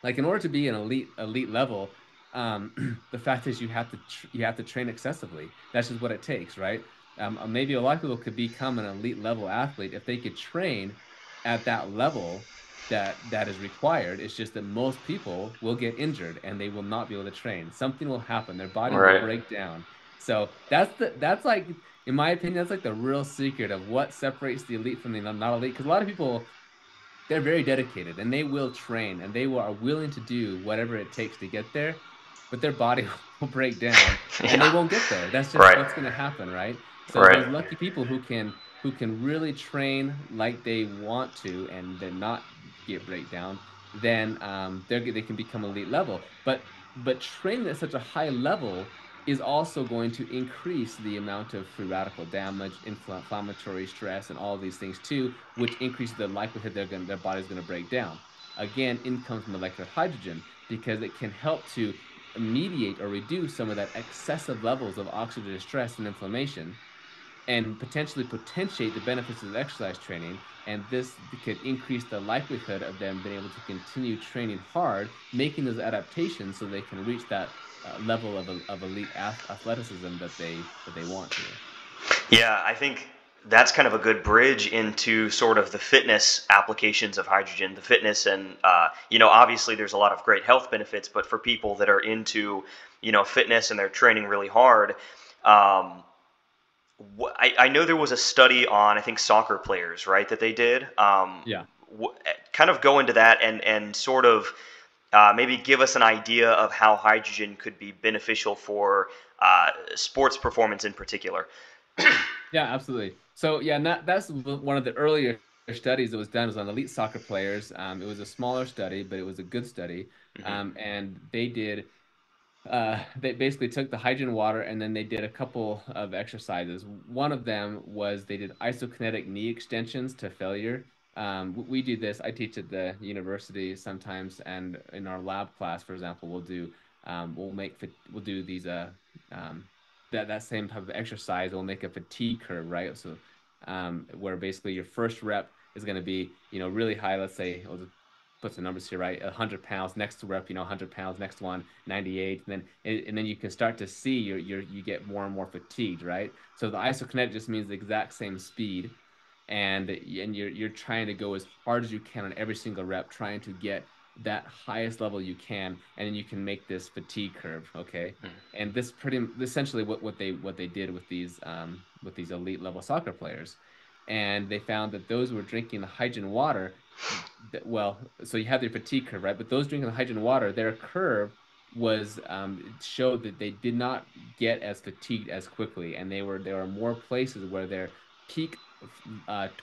like in order to be an elite level, the fact is you have to train excessively. That's just what it takes, right? Maybe a lot of people could become an elite level athlete if they could train at that level that is required. It's just that most people will get injured and they will not be able to train. Something will happen. Their body will right, break down. So that's like, in my opinion, that's like the real secret of what separates the elite from the not elite. Because a lot of people, they're very dedicated and they will train and are willing to do whatever it takes to get there, but their body will break down and they yeah, won't get there. That's just right, what's going to happen, right? So right. those lucky people who can really train like they want to and then not get breakdown, then they can become elite level. But training at such a high level is also going to increase the amount of free radical damage, inflammatory stress, and all of these things too, which increases the likelihood their body's going to break down. Again, in comes molecular hydrogen because it can help to mediate or reduce some of that excessive levels of oxidative stress and inflammation and potentially potentiate the benefits of exercise training. And this could increase the likelihood of them being able to continue training hard, making those adaptations so they can reach that level of elite athleticism that they want to. Yeah, I think that's kind of a good bridge into sort of the fitness applications of hydrogen, the fitness, and obviously there's a lot of great health benefits, but for people that are into, fitness and they're training really hard, um, I know there was a study on, I think, soccer players, right, that they did. Yeah. Kind of go into that and sort of maybe give us an idea of how hydrogen could be beneficial for sports performance in particular. Yeah, absolutely. So yeah, that's one of the earlier studies that was done was on elite soccer players. It was a smaller study, but it was a good study. Hmm. And they basically took the hydrogen water and then they did a couple of exercises. One of them was they did isokinetic knee extensions to failure. We do this. I teach at the university sometimes, and in our lab class, for example, we'll do these um, that same type of exercise. We'll make a fatigue curve, right? So where basically your first rep is going to be really high. Let's say I'll just put some numbers here, right? 100 pounds. Next rep, 100 pounds. Next one, 98, and then you can start to see you get more and more fatigued, right? So the isokinetic just means the exact same speed, and you're trying to go as hard as you can on every single rep, trying to get that highest level you can, and then you can make this fatigue curve, okay? And this pretty essentially what they did with these elite level soccer players, and they found that those who were drinking the hydrogen water, well, so you have their fatigue curve, right? But those drinking the hydrogen water, their curve was it showed that they did not get as fatigued as quickly, and there were more places where their peak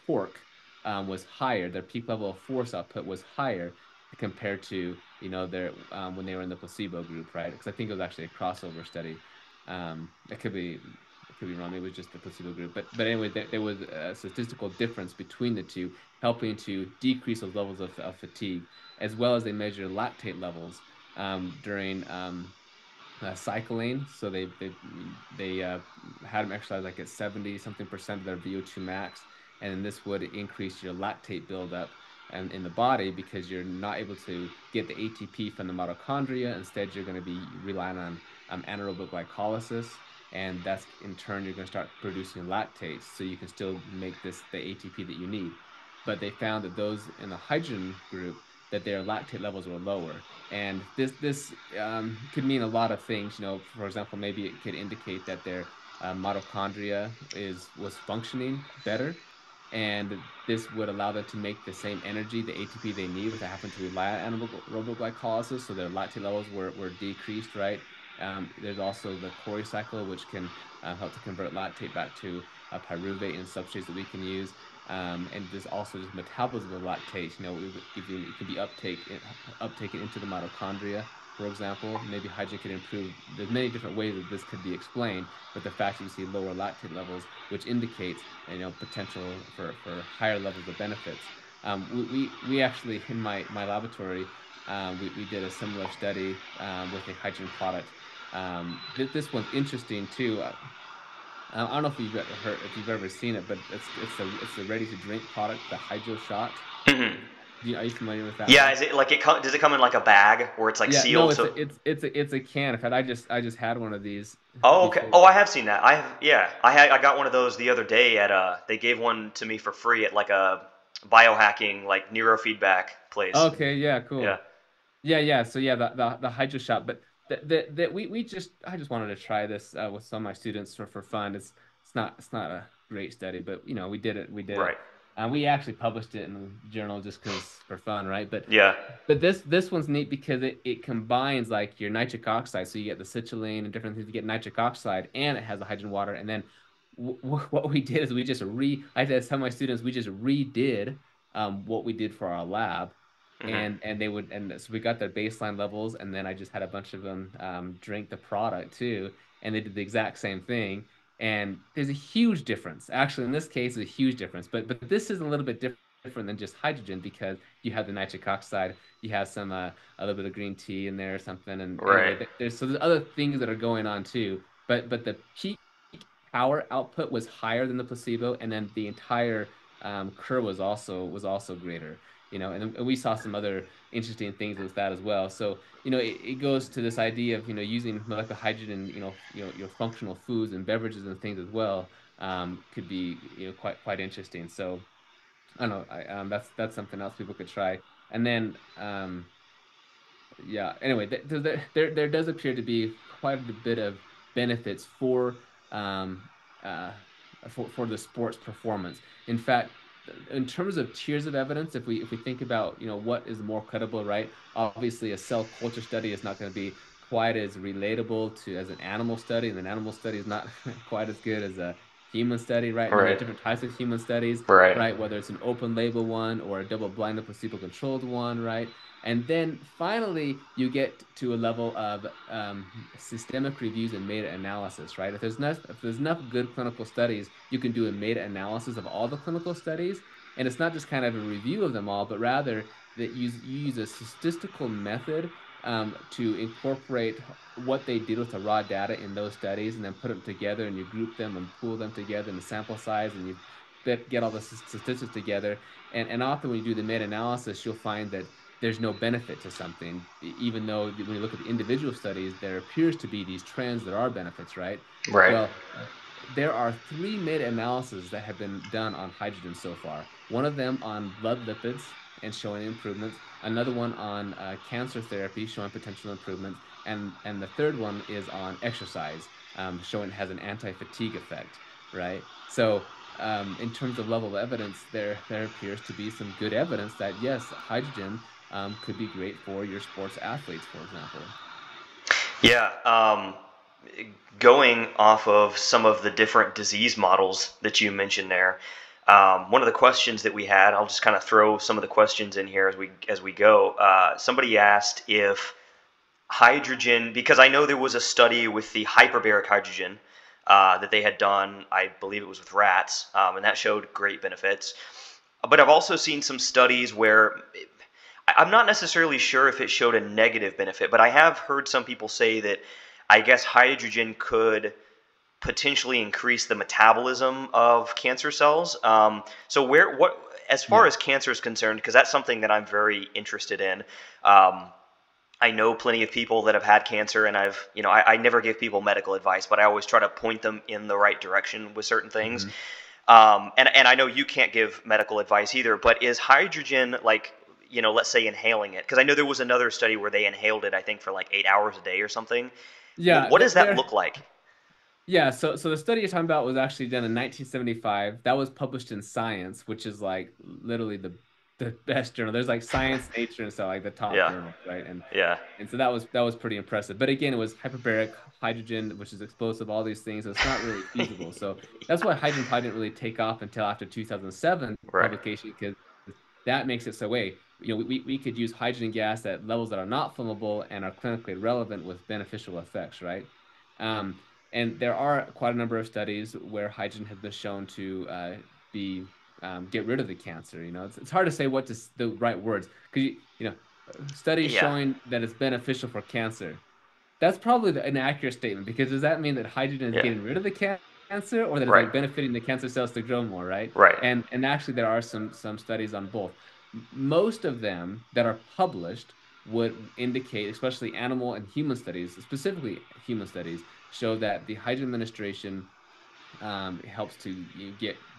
torque was higher, their peak level of force output was higher compared to their when they were in the placebo group, right? Because I think it was actually a crossover study. It could be wrong. Maybe it was just the placebo group, but anyway, there was a statistical difference between the two, helping to decrease those levels of fatigue, as well as they measure lactate levels during cycling. So they had them exercise like at 70 something percent of their VO2 max, and then this would increase your lactate buildup and in the body because you're not able to get the ATP from the mitochondria. Instead, you're going to be relying on anaerobic glycolysis, and that's in turn you're going to start producing lactates, so you can still make the ATP that you need. But they found that those in the hydrogen group that their lactate levels were lower, and this could mean a lot of things. For example, maybe it could indicate that their mitochondria was functioning better, and this would allow them to make the same energy, the ATP they need, without having to rely on anaerobic glycolysis. So their lactate levels were decreased, right? There's also the Cori cycle, which can help to convert lactate back to pyruvate and substrates that we can use. And there's also just metabolism of lactate. It can be uptaken into the mitochondria, for example. Maybe hydrogen could improve. There's many different ways that this could be explained, but the fact that you see lower lactate levels, which indicates potential for higher levels of benefits. We actually in my laboratory, we did a similar study with a hydrogen product. This one's interesting too. I don't know if if you've ever seen it, but it's a ready to drink product, the Hydro Shot. Are you familiar with that Yeah, one? is it like does it come in like a bag where it's like Yeah, no, sealed? So it's a can. In fact, I just had one of these oh, okay. Oh, I before. have seen that. I got one of those the other day at they gave one to me for free at like a biohacking like neurofeedback place. Okay, yeah, Yeah. cool. Yeah. So yeah, the Hydro Shot, but we just I just wanted to try this with some of my students for fun. It's not a great study, but we did it. Right. We actually published it in the journal just because for fun, right? But Yeah. but this one's neat because it combines like your nitric oxide, so you get the citrulline and different things. You get nitric oxide, and it has the hydrogen water. And then what we did is I had to tell my students we just redid what we did for our lab, and so we got their baseline levels, and then I just had a bunch of them drink the product too, and they did the exact same thing. And there's a huge difference. Actually, in this case, a huge difference. But this is a little bit different than just hydrogen because you have the nitric oxide, you have some a little bit of green tea in there or something. And Right. anyway, there's other things that are going on too. But the peak power output was higher than the placebo, and then the entire curve was also greater. And we saw some other interesting things with that as well. So it goes to this idea of using molecular hydrogen, your functional foods and beverages and things as well, could be quite interesting. So I don't know. That's something else people could try. And then yeah, anyway, there does appear to be quite a bit of benefits um uh for the sports performance. In fact, in terms of tiers of evidence, if we think about what is more credible, right? Obviously, a cell culture study is not going to be quite as relatable to as an animal study, and an animal study is not quite as good as a human study, right? And then there's Right. different types of human studies, Right. right? Whether it's an open label one or a double blinded placebo controlled one, right? And then finally, you get to a level of systemic reviews and meta-analysis, right? If there's enough good clinical studies, you can do a meta-analysis of all the clinical studies, And it's not just kind of a review of them all, but rather that you use a statistical method to incorporate what they did with the raw data in those studies and then put them together and you group them and pool them together in the sample size and you get all the statistics together. And often when you do the meta-analysis, you'll find that there's no benefit to something, even though when you look at the individual studies, there appears to be these trends that are benefits, right? Right. Well, there are three meta-analyses that have been done on hydrogen so far. One of them on blood lipids and showing improvements. Another one on cancer therapy showing potential improvements, and the third one is on exercise, showing it has an anti-fatigue effect, right? So in terms of level of evidence, there appears to be some good evidence that yes, hydrogen could be great for your sports athletes, for example. Yeah. Going off of some of the different disease models that you mentioned there, one of the questions that we had, I'll just kind of throw some of the questions in here as we go. Somebody asked if hydrogen, because I know there was a study with the hyperbaric hydrogen that they had done. I believe it was with rats, and that showed great benefits. But I've also seen some studies where I'm not necessarily sure if it showed a negative benefit, but I have heard some people say that I guess hydrogen could potentially increase the metabolism of cancer cells. So as far Yeah. as cancer is concerned, because that's something that I'm very interested in. Um, I know plenty of people that have had cancer, and I never give people medical advice, but I always try to point them in the right direction with certain things. Mm-hmm. And I know you can't give medical advice either, but is hydrogen like, let's say inhaling it? Because I know there was another study where they inhaled it, I think, for like 8 hours a day or something. Yeah, What does that there. look like? Yeah, so the study you're talking about was actually done in 1975. That was published in Science, which is like literally the best journal. There's like Science, Nature, and stuff like the top Yeah, journals, right? yeah, And so that was pretty impressive. But again, it was hyperbaric hydrogen, which is explosive, all these things. So it's not really feasible. So that's why hydrogen probably didn't really take off until after 2007 right. publication, because that makes it so way. We could use hydrogen gas at levels that are not flammable and are clinically relevant with beneficial effects, right? Um, and there are quite a number of studies where hydrogen has been shown to be get rid of the cancer. It's hard to say what the right words because studies Yeah, showing that it's beneficial for cancer. That's probably an accurate statement because does that mean that hydrogen is yeah, getting rid of the cancer or that it's right, like benefiting the cancer cells to grow more, right? right. And actually there are some studies on both. Most of them that are published would indicate, especially animal and human studies, specifically human studies, show that the hydrogen administration helps to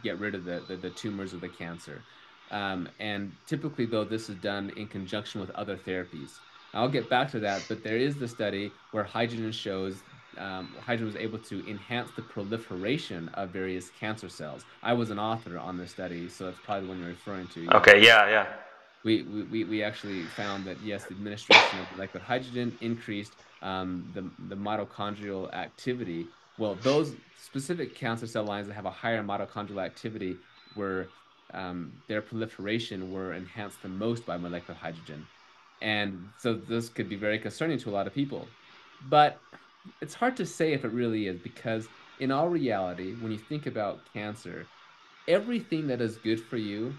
get rid of the tumors or the cancer. And typically, though, this is done in conjunction with other therapies. I'll get back to that, but there is the study where hydrogen shows hydrogen was able to enhance the proliferation of various cancer cells. I was an author on this study, so that's probably the one you're referring to. Yeah, Okay, yeah, yeah, we actually found that yes, the administration of liquid hydrogen increased the mitochondrial activity. Well, those specific cancer cell lines that have a higher mitochondrial activity were their proliferation were enhanced the most by molecular hydrogen, and so this could be very concerning to a lot of people. But it's hard to say if it really is because in all reality, when you think about cancer, everything that is good for you,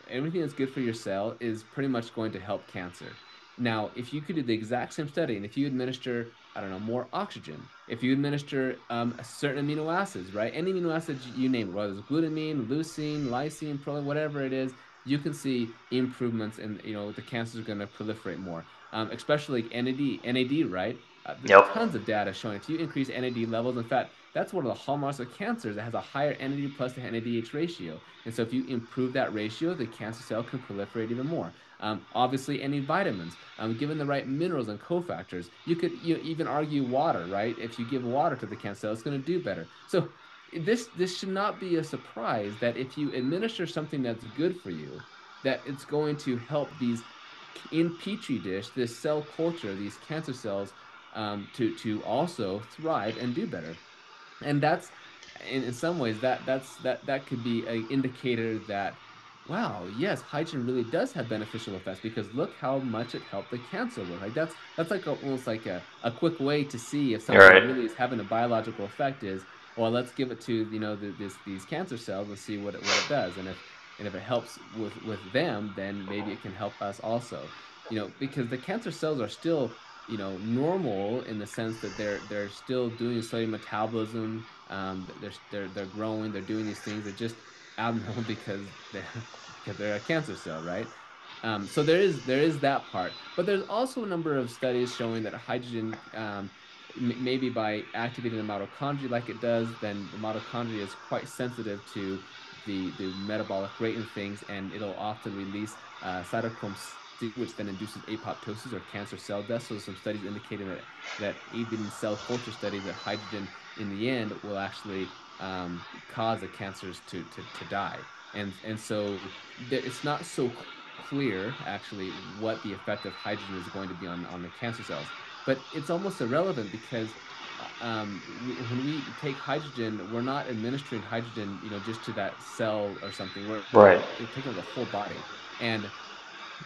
everything that's good for your cell is pretty much going to help cancer. Now, if you could do the exact same study, and if you administer, I don't know, more oxygen, if you administer a certain amino acids, right? Any amino acids you name it, whether it's glutamine, leucine, lysine, proline, whatever it is, you can see improvements in, the cancer is going to proliferate more. Especially like NAD, right? There's yep, tons of data showing if you increase NAD levels, in fact, that's one of the hallmarks of cancer that has a higher NAD plus to NADH ratio. And so if you improve that ratio, the cancer cell can proliferate even more. Obviously, any vitamins, given the right minerals and cofactors, you could even argue water, right? If you give water to the cancer cell, it's going to do better. So this should not be a surprise that if you administer something that's good for you, that it's going to help these in petri dish, this cell culture, these cancer cells, to also thrive and do better. And that's in some ways that could be an indicator that wow, yes, hydrogen really does have beneficial effects because look how much it helped the cancer work. Like that's like almost like a quick way to see if you're something right. really is having a biological effect is well, let's give it to these cancer cells and see what it does. And And if it helps with them, then maybe it can help us also. Because the cancer cells are still, normal in the sense that they're still doing cellular metabolism. They're growing, they're doing these things. They're just abnormal because they're a cancer cell, right? So there is that part, but there's also a number of studies showing that hydrogen, maybe by activating the mitochondria like it does, then the mitochondria is quite sensitive to the metabolic rate and things, and it'll often release cytochrome C, which then induces apoptosis or cancer cell death. So some studies indicating that even in cell culture studies, that hydrogen in the end will actually cause the cancers to die. And so it's not so clear actually what the effect of hydrogen is going to be on the cancer cells, but it's almost irrelevant because when we take hydrogen, we're not administering hydrogen, just to that cell or something. We're Right. taking over the whole body, and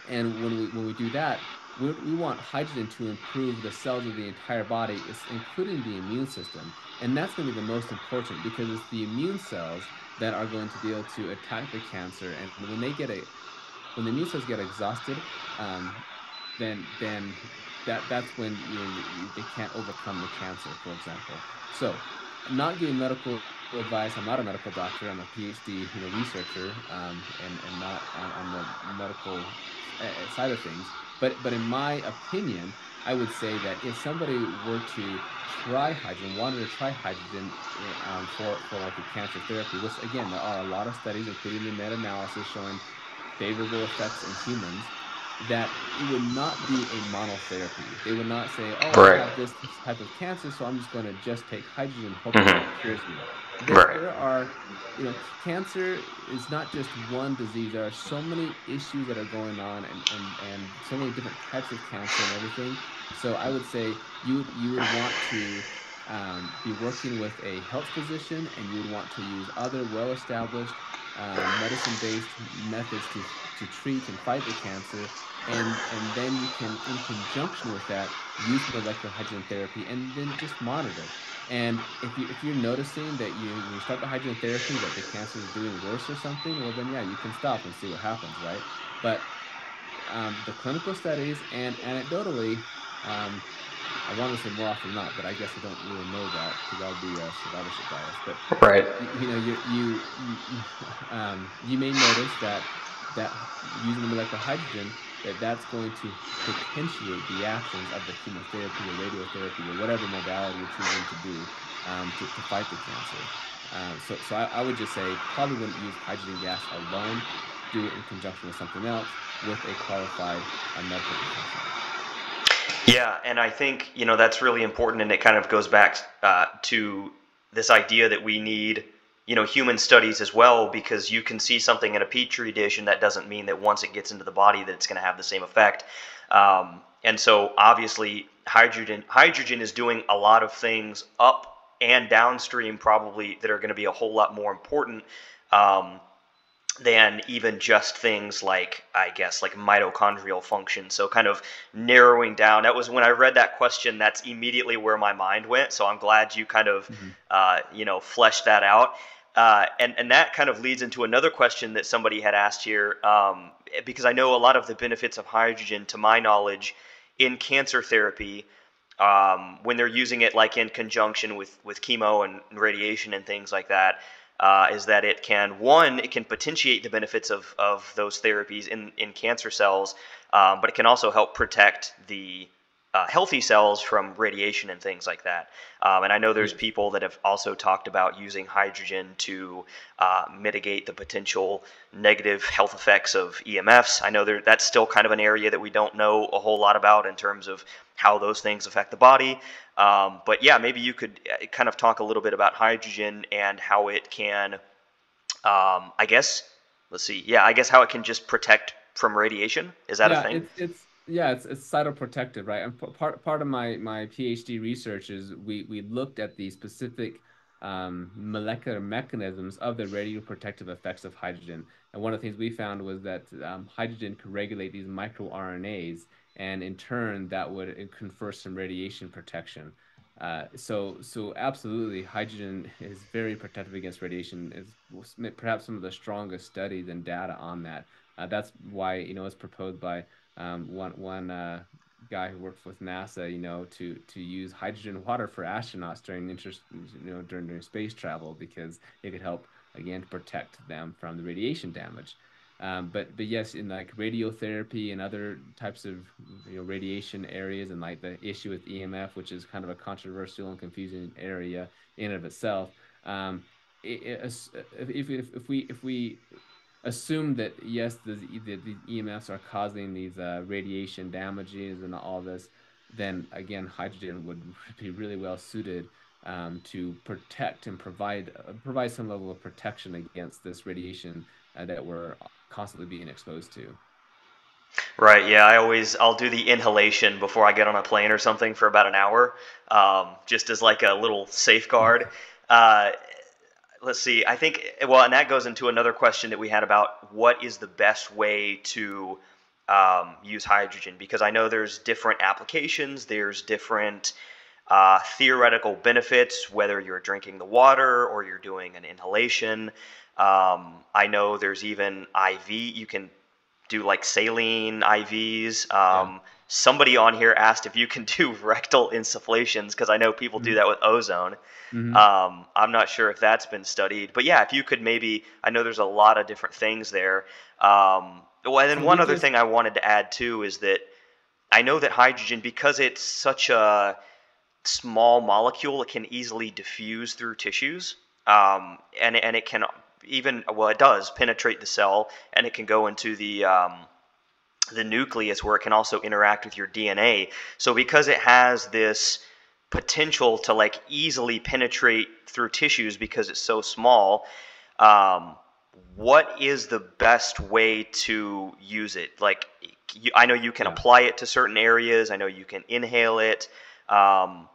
when we do that, we want hydrogen to improve the cells of the entire body, including the immune system, and that's going to be the most important because it's the immune cells that are going to be able to attack the cancer, and when the immune cells get exhausted, um, then that's when they can't overcome the cancer, for example. So, not giving medical advice. I'm not a medical doctor. I'm a PhD, researcher, and not on the medical side of things. But in my opinion, I would say that if somebody were to try hydrogen, wanted to try hydrogen for like a cancer therapy, which again there are a lot of studies, including the meta-analysis showing favorable effects in humans, that it would not be a monotherapy. They would not say, "Oh, I Right. have this type of cancer, so I'm just going to just take hydrogen hoping that Hmm. it cures me." There, Right. there are, cancer is not just one disease. There are so many issues that are going on, and so many different types of cancer and everything. So I would say you would want to be working with a health physician, and you would want to use other well-established medicine-based methods to treat and fight the cancer, and then you can, in conjunction with that, use molecular hydrogen therapy, and then just monitor. And if you're noticing that when you start the hydrogen therapy that the cancer is doing worse or something, well then yeah, you can stop and see what happens, right? But the clinical studies and anecdotally, um, I want to say more often than not, but I guess I don't really know that because that would be a survivorship bias. But Right. you may notice that using the molecular hydrogen, that's going to potentiate the actions of the chemotherapy or radiotherapy or whatever modality you're choosing to do, to fight the cancer. So I would just say probably wouldn't use hydrogen gas alone. Do it in conjunction with something else with a qualified medical professional. Yeah, and I think that's really important, and it kind of goes back to this idea that we need human studies as well, because you can see something in a petri dish, and that doesn't mean that once it gets into the body that it's going to have the same effect. And so obviously hydrogen is doing a lot of things up and downstream probably that are going to be a whole lot more important. Um, than even just things like, I guess, like mitochondrial function. So kind of narrowing down. That was when I read that question. That's immediately where my mind went. So I'm glad you kind of Mhm. fleshed that out. And that kind of leads into another question that somebody had asked here, because I know a lot of the benefits of hydrogen, to my knowledge, in cancer therapy, when they're using it like in conjunction with chemo and radiation and things like that, is that it can potentiate the benefits of those therapies in cancer cells, but it can also help protect the healthy cells from radiation and things like that. And I know there's Yes. people that have also talked about using hydrogen to mitigate the potential negative health effects of EMFs. I know that's still kind of an area that we don't know a whole lot about in terms of how those things affect the body. But yeah, maybe you could kind of talk a little bit about hydrogen and how it can, I guess, let's see, yeah, I guess how it can just protect from radiation. Is that a Yeah, thing? it's cytoprotective, right? And part of my PhD research is we looked at the specific molecular mechanisms of the radioprotective effects of hydrogen. And one of the things we found was that hydrogen could regulate these microRNAs, and in turn that would confer some radiation protection. So absolutely, hydrogen is very protective against radiation. Is perhaps some of the strongest studies and data on that. That's why, it's proposed by one guy who works with NASA, to use hydrogen water for astronauts during space travel because it could help again to protect them from the radiation damage. But yes, in like radiotherapy and other types of radiation areas, and like the issue with EMF, which is kind of a controversial and confusing area in and of itself. Um, if we assume that yes, the EMFs are causing these radiation damages and all this, then again, hydrogen would be really well suited to protect and provide some level of protection against this radiation that we're constantly being exposed to. Right. Yeah. I'll do the inhalation before I get on a plane or something for about an hour, just as like a little safeguard. Uh, let's see. I think, well, and that goes into another question that we had about what is the best way to use hydrogen, because I know there's different applications, there's different theoretical benefits, whether you're drinking the water or you're doing an inhalation. I know there's even IV. You can do like saline IVs. Yeah. Somebody on here asked if you can do rectal insufflations, because I know people do Mm-hmm. that with ozone. Mm-hmm. I'm not sure if that's been studied, but yeah, if you could maybe, I know there's a lot of different things there. Well, and then So one we other just thing I wanted to add too is that I know that hydrogen, because it's such a small molecule, it can easily diffuse through tissues, and it can even, well, it does penetrate the cell, and it can go into the nucleus, where it can also interact with your DNA. So because it has this potential to like easily penetrate through tissues because it's so small, um, what is the best way to use it? Like, I know you can yeah. apply it to certain areas. I know you can inhale it. Um,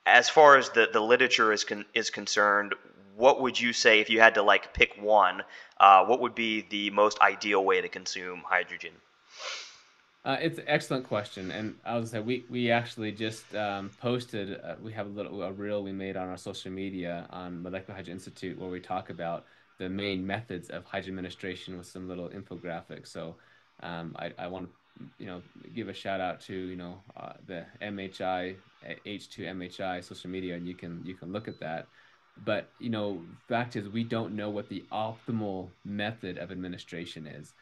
as far as the literature is concerned, what would you say if you had to like pick one? What would be the most ideal way to consume hydrogen? It's an excellent question, and I was say we actually just posted. We have a reel we made on our social media on Molecular Hydrogen Institute where we talk about the main methods of hydrogen administration with some little infographics. So I want to give a shout out to the MHI H2 MHI social media, and you can look at that. But fact is we don't know what the optimal method of administration is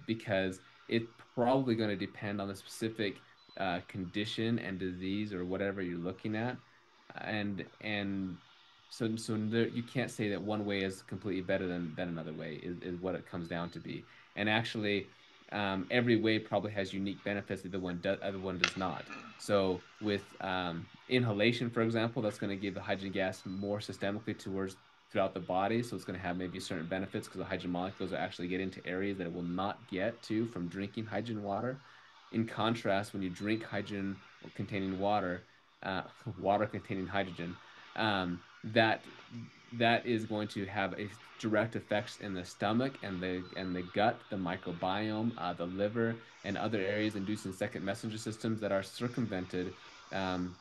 because it's probably going to depend on the specific condition and disease or whatever you're looking at, and so there, you can't say that one way is completely better than another way is what it comes down to be. And actually, every way probably has unique benefits that other one does not. So with inhalation, for example, that's going to give the hydrogen gas more systemically throughout the body. So it's going to have maybe certain benefits because the hydrogen molecules will actually get into areas that it will not get to from drinking hydrogen water. In contrast, when you drink hydrogen containing water, water containing hydrogen, that is going to have a direct effects in the stomach and the gut, the microbiome, the liver, and other areas, inducing second messenger systems that are circumvented um,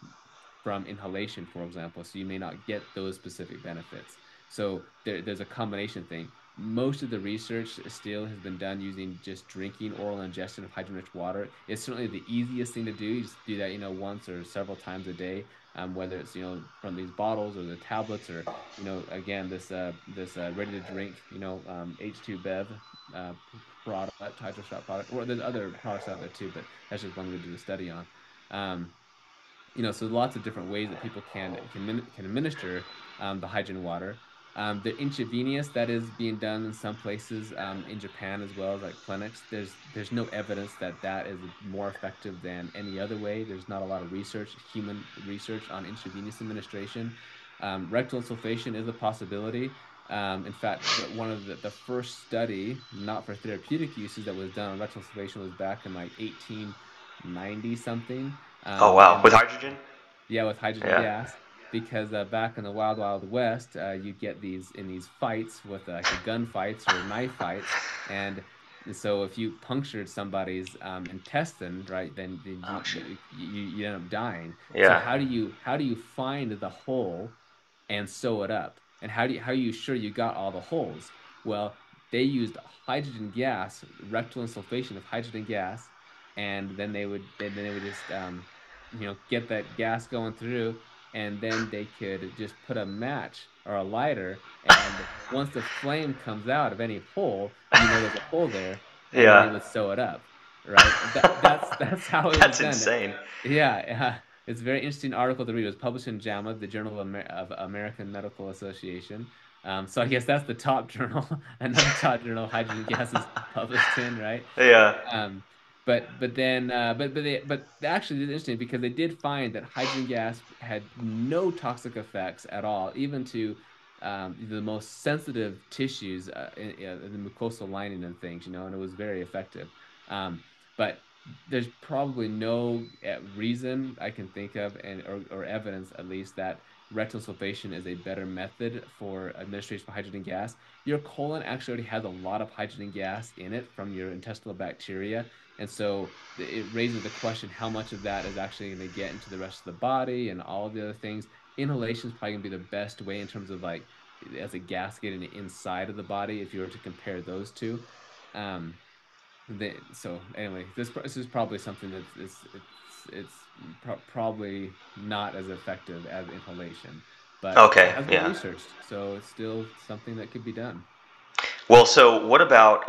from inhalation, for example. So you may not get those specific benefits. So there's a combination thing. Most of the research still has been done using just drinking oral ingestion of hydrogen-rich water. It's certainly the easiest thing to do. You just do that, once or several times a day, whether it's from these bottles or the tablets or again this ready to drink H2 Bev uh, product, hydro shot product, or there's other products out there too, but that's just one we did a study on. Um, so lots of different ways that people can administer the hydrogen water. The intravenous that is being done in some places in Japan as well as like clinics. There's no evidence that that is more effective than any other way. There's not a lot of human research on intravenous administration. Rectal insufflation is a possibility. In fact, one of the first study, not for therapeutic uses, that was done on rectal insufflation was back in like 1890 something. Oh wow, And with this, hydrogen? yeah, with hydrogen Yeah. gas, because back in the wild, wild west, you get these fights with like gunfights or knife fights, and And so if you punctured somebody's intestine, right, then Oh shit. you end up dying. So Yeah. how do you find the hole and sew it up? And how are you sure you got all the holes? Well, they used hydrogen gas, rectal insufflation of hydrogen gas, and then they would just get that gas going through, and then they could just put a match or a lighter, and once the flame comes out of any hole, there's a hole there, and then they Yeah. would sew it up, right? That's how it was That's done. insane. Yeah, it's a very interesting article to read. It was published in JAMA, the Journal of American Medical Association. So I guess that's the top journal, another top journal hydrogen gas is published in, right? Yeah. Um, but actually it's interesting because they did find that hydrogen gas had no toxic effects at all, even to the most sensitive tissues in the mucosal lining and things, and it was very effective. But there's probably no reason I can think of, or evidence at least, that rectal sulfation is a better method for administration of hydrogen gas. Your colon actually already has a lot of hydrogen gas in it from your intestinal bacteria, and so it raises the question how much of that is actually going to get into the rest of the body and all of the other things. Inhalation is probably going to be the best way in terms of like as a gas getting inside of the body if you were to compare those two. Um, so anyway, this is probably something that's probably not as effective as inhalation, but it Okay. has been Yeah. researched, so it's still something that could be done. Well, so what about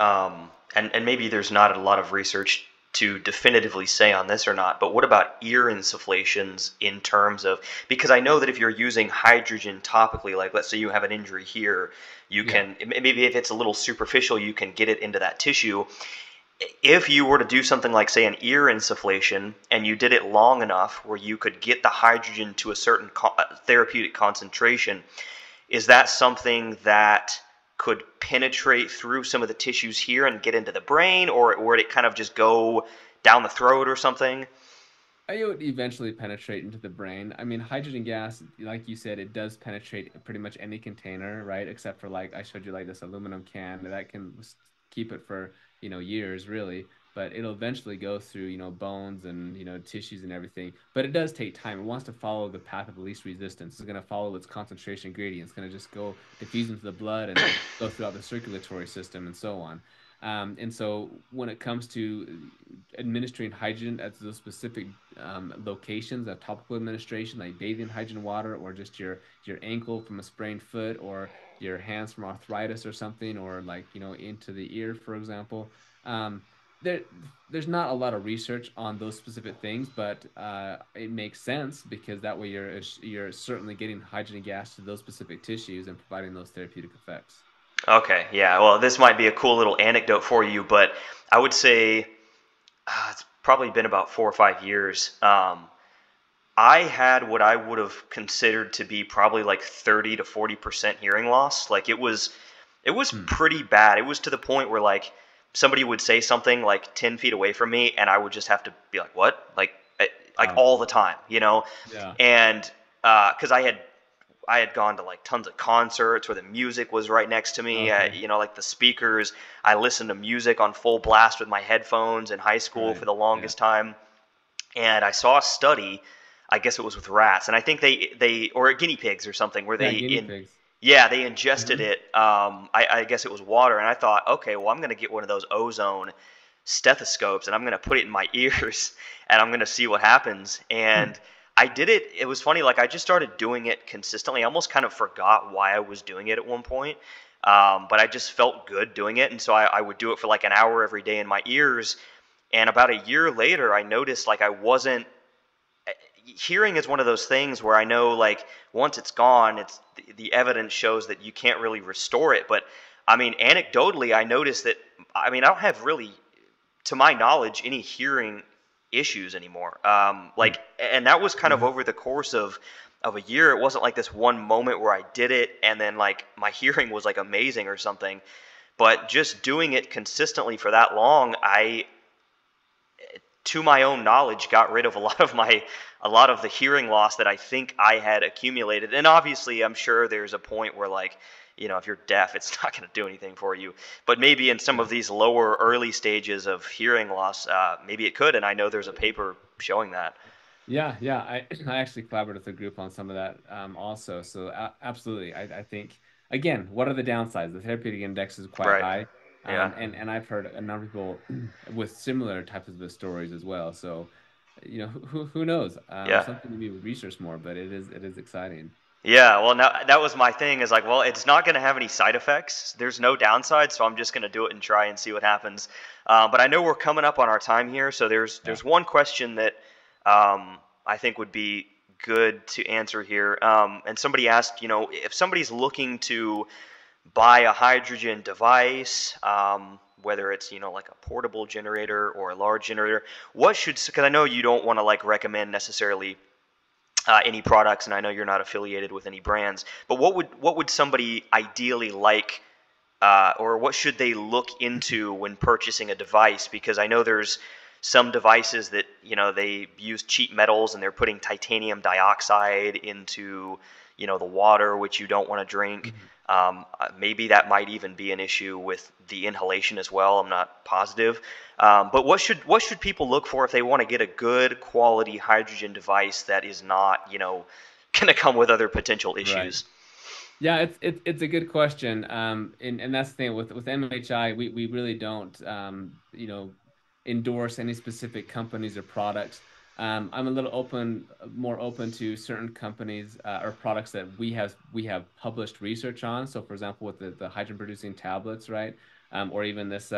and maybe there's not a lot of research to definitively say on this or not, but what about ear insufflations in terms of, because I know that if you're using hydrogen topically, like let's say you have an injury here, you Yeah. can, maybe if it's a little superficial, you can get it into that tissue. If you were to do something like, say, an ear insufflation, and you did it long enough where you could get the hydrogen to a certain therapeutic concentration, is that something that could penetrate through some of the tissues here and get into the brain, or would it kind of just go down the throat or something? It would eventually penetrate into the brain. I mean, hydrogen gas, like you said, it does penetrate pretty much any container, right? Except for like I showed you like this aluminum can that can keep it for, years really. But it'll eventually go through, bones and, tissues and everything. But it does take time. It wants to follow the path of least resistance. It's going to follow its concentration gradient. It's going to just go diffuse into the blood and go throughout the circulatory system and so on. And so when it comes to administering hydrogen at those specific locations of topical administration, like bathing hydrogen water, or just your ankle from a sprained foot, or your hands from arthritis or something, or like into the ear, for example. Um, there, there's not a lot of research on those specific things, but it makes sense because that way you're certainly getting hydrogen gas to those specific tissues and providing those therapeutic effects. Okay, yeah. Well, this might be a cool little anecdote for you, but I would say it's probably been about 4 or 5 years. I had what I would have considered to be probably like 30 to 40% hearing loss. Like it was Hmm. pretty bad. It was to the point where like somebody would say something like 10 feet away from me and I would just have to be like, "What?" Like Wow. all the time, you know? Yeah. And cuz I had gone to like tons of concerts where the music was right next to me, Okay. like the speakers. I listened to music on full blast with my headphones in high school for Right. the Yeah. longest time, and I saw a study. I guess it was with rats, and I think they or guinea pigs or something where Yeah. they Guinea in pigs. yeah, they ingested Hmm. it. I guess it was water, and I thought, okay, well, I'm gonna get one of those ozone stethoscopes, and I'm gonna put it in my ears, and I'm gonna see what happens. Hmm. And I did it. It was funny. Like I just started doing it consistently. I almost kind of forgot why I was doing it at one point, but I just felt good doing it, and so I would do it for like an hour every day in my ears. And about a year later, I noticed like I wasn't hearing is one of those things where I know like once it's gone, it's the evidence shows that you can't really restore it. But I mean, anecdotally, I noticed that I don't have really, to my knowledge, any hearing issues anymore. Hmm. And that was kind of Yeah. over the course of a year. It wasn't like this one moment where I did it and then like my hearing was like amazing or something. But just doing it consistently for that long, I to my own knowledge, got rid of a lot of the hearing loss that I think I had accumulated. And obviously, I'm sure there's a point where like if you're deaf, it's not going to do anything for you. But maybe in some of these lower early stages of hearing loss, maybe it could. And I know there's a paper showing that. Yeah. I actually collaborated with a group on some of that also. So absolutely, I think again, what are the downsides? The therapeutic index is quite Right. high, Yeah. and I've heard a number of people with similar types of stories as well. So, who knows? Yeah. Something to be researched more, but it is exciting. Yeah, well, now that was my thing is like, well, it's not going to have any side effects. There's no downside, so I'm just going to do it and try and see what happens. But I know we're coming up on our time here, so Yeah. there's one question that I think would be good to answer here. And somebody asked, if somebody's looking to buy a hydrogen device, whether it's like a portable generator or a large generator, what should, because I know you don't want to like recommend necessarily any products, and I know you're not affiliated with any brands. But what would somebody ideally like, or what should they look into when purchasing a device? Because I know there's some devices that they use cheap metals and they're putting titanium dioxide into the water, which you don't want to drink. Mhm. Maybe that might even be an issue with the inhalation as well. I'm not positive. But what should people look for if they want to get a good quality hydrogen device that is not going to come with other potential Right. issues? Yeah, it's a good question. And that's the thing with MHI, we really don't endorse any specific companies or products. I'm a little more open to certain companies or products that we have published research on. So, for example, with the hydrogen producing tablets, right? Or even this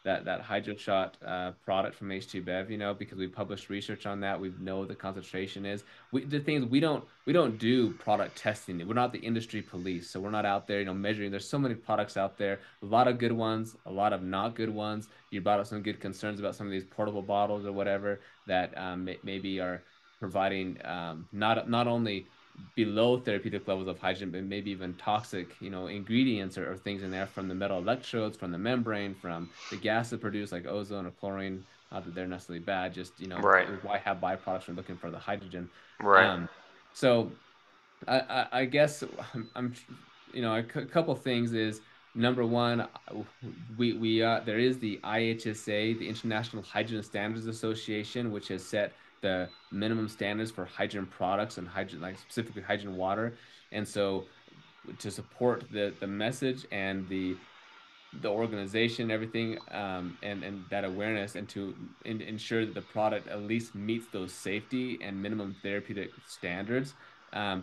that HydroShot product from H2Bev, because we published research on that. We know what the concentration is. The thing is, we don't do product testing. We're not the industry police, so we're not out there, measuring. There's so many products out there, a lot of good ones, a lot of not good ones. You brought up some good concerns about some of these portable bottles or whatever that maybe are providing not only below therapeutic levels of hydrogen, but maybe even toxic, ingredients or things in there from the metal electrodes, from the membrane, from the gas that produce like ozone or chlorine. Not that they're necessarily bad, just Right. why have byproducts when looking for the hydrogen. Right. Um, so I guess a couple things is number one, we there is the IHSA, the International Hydrogen Standards Association, which has set the minimum standards for hydrogen products and hydrogen, like specifically hydrogen water. And so to support the message and the organization, everything, and that awareness, and to ensure that the product at least meets those safety and minimum therapeutic standards.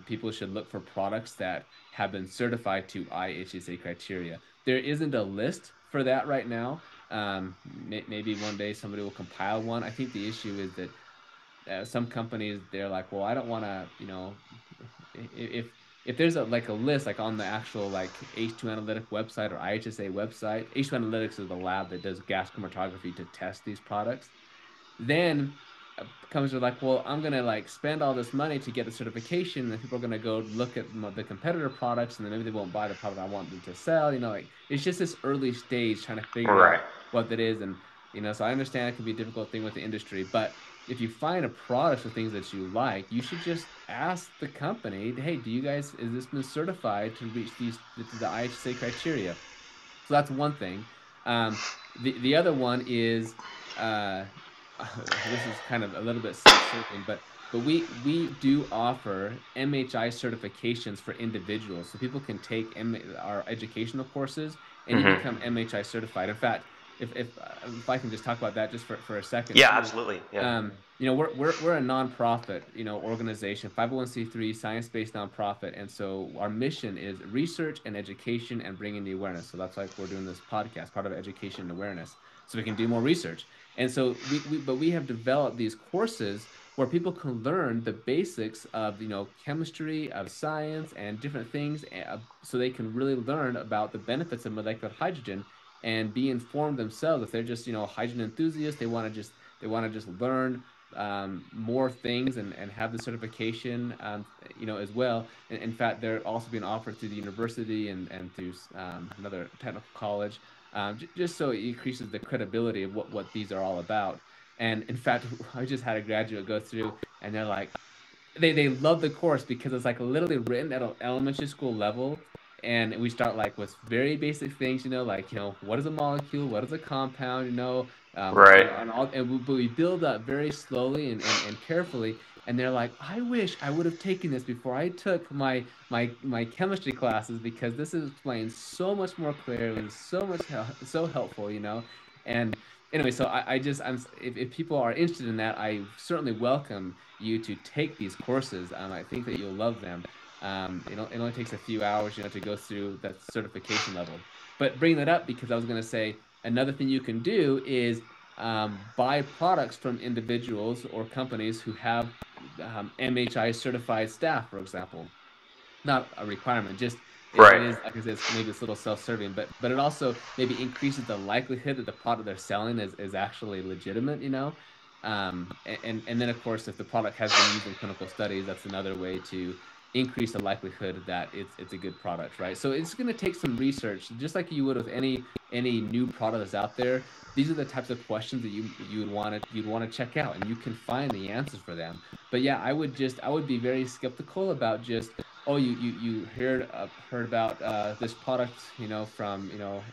People should look for products that have been certified to IHSA criteria. There isn't a list for that right now. Maybe one day somebody will compile one. I think the issue is that some companies, they're like, well, I don't want to, if if there's a list like on the actual like H2 Analytic website or IHSA website. H2 Analytics is the lab that does gas chromatography to test these products. Then companies are like, well, I'm gonna like spend all this money to get the certification, and then people are gonna go look at the competitor products, and then maybe they won't buy the product I want them to sell. Like it's just this early stage trying to figure Right. out what that is, and so I understand it can be a difficult thing with the industry, but if you find a product or things that you like, you should just ask the company, hey, is this been certified to reach the IHSA criteria? So that's one thing. The other one is uh, this is kind of a little bit self-serving, but we do offer MHI certifications for individuals, so people can take our educational courses, and you Hmm. become MHI certified. In fact, if I can just talk about that just for a second Yeah, too. absolutely. Yeah. We're a nonprofit, organization, 501(c)(3), science-based nonprofit, and so our mission is research and education and bringing the awareness. So that's why we're doing this podcast, part of education and awareness, so we can do more research. And so we have developed these courses where people can learn the basics of chemistry, of science, and different things, so they can really learn about the benefits of molecular hydrogen and be informed themselves. If they're just hydrogen enthusiasts, they want to just learn more things and have the certification, as well. In fact, they're also being offered through the university and through another technical college, just so it increases the credibility of what these are all about. And in fact, I just had a graduate go through, and they're like, they love the course because it's like literally written at an elementary school level, and we start like with very basic things, like, what is a molecule? What is a compound? Right. And all, but we build up very slowly and carefully. And they're like, I wish I would have taken this before I took my chemistry classes, because this is explained so much more clear. It was so helpful, And anyway, so if people are interested in that, I certainly welcome you to take these courses. I think that you'll love them. It only takes a few hours, to go through that certification level. But bring that up because I was going to say another thing you can do is buy products from individuals or companies who have MHI certified staff, for example. Not a requirement, just it Right. is, like I said, maybe it's a little self-serving, but it also maybe increases the likelihood that the product they're selling is actually legitimate, and then of course, if the product has been used in clinical studies, that's another way to increase the likelihood that it's a good product, right? So it's going to take some research, just like you would with any new product that's out there. These are the types of questions that you'd want to check out, and you can find the answers for them. But yeah, I would be very skeptical about just, oh, you heard about this product, from,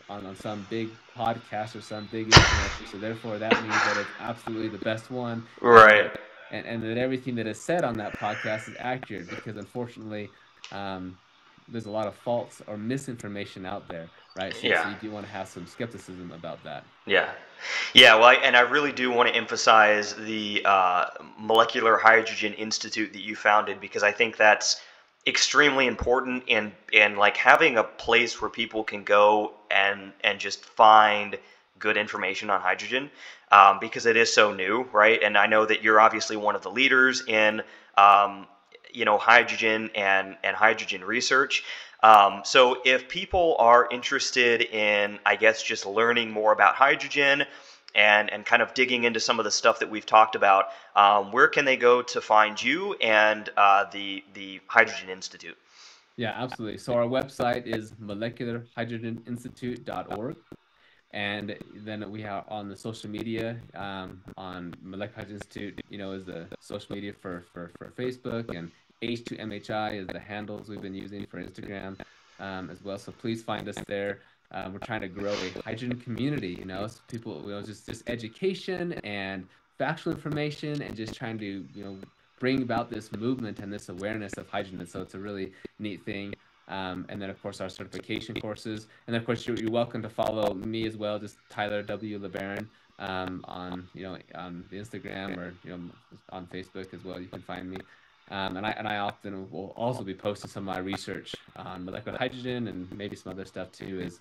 on some big podcast or some big influencer, so therefore that means that it's absolutely the best one, and Right. that and that everything that is said on that podcast is accurate, because unfortunately, um, there's a lot of false or misinformation out there, right? So Yeah. you do want to have some skepticism about that. Yeah. Yeah, well, and I really do want to emphasize the Molecular Hydrogen Institute that you founded, because I think that's extremely important, and like having a place where people can go and just find good information on hydrogen, because it is so new, right? And I know that you're obviously one of the leaders in hydrogen and hydrogen research. So if people are interested in, I guess, just learning more about hydrogen and kind of digging into some of the stuff that we've talked about, where can they go to find you and the Hydrogen Institute? Yeah, absolutely. So our website is molecularhydrogeninstitute.org. And then we have on the social media, on Molecular Hydrogen Institute, is the social media for Facebook, and H2MHI is the handles we've been using for Instagram, as well. So please find us there. We're trying to grow a hydrogen community, so people, just education and factual information, and just trying to, bring about this movement and this awareness of hydrogen. So it's a really neat thing. And then, of course, our certification courses. And then, of course, you're welcome to follow me as well, just Tyler W. Lebaron, on the Instagram, or on Facebook as well. You can find me. And I often will also be posting some of my research on molecular hydrogen and maybe some other stuff too, as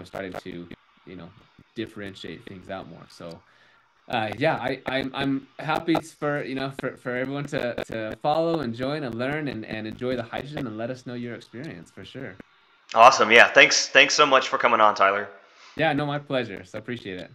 starting to you know differentiate things out more. So yeah, I'm happy for everyone to follow and join and learn and enjoy the hydrogen, and let us know your experience for sure. Awesome. Yeah. Thanks so much for coming on, Tyler. Yeah, no, my pleasure. So appreciate it.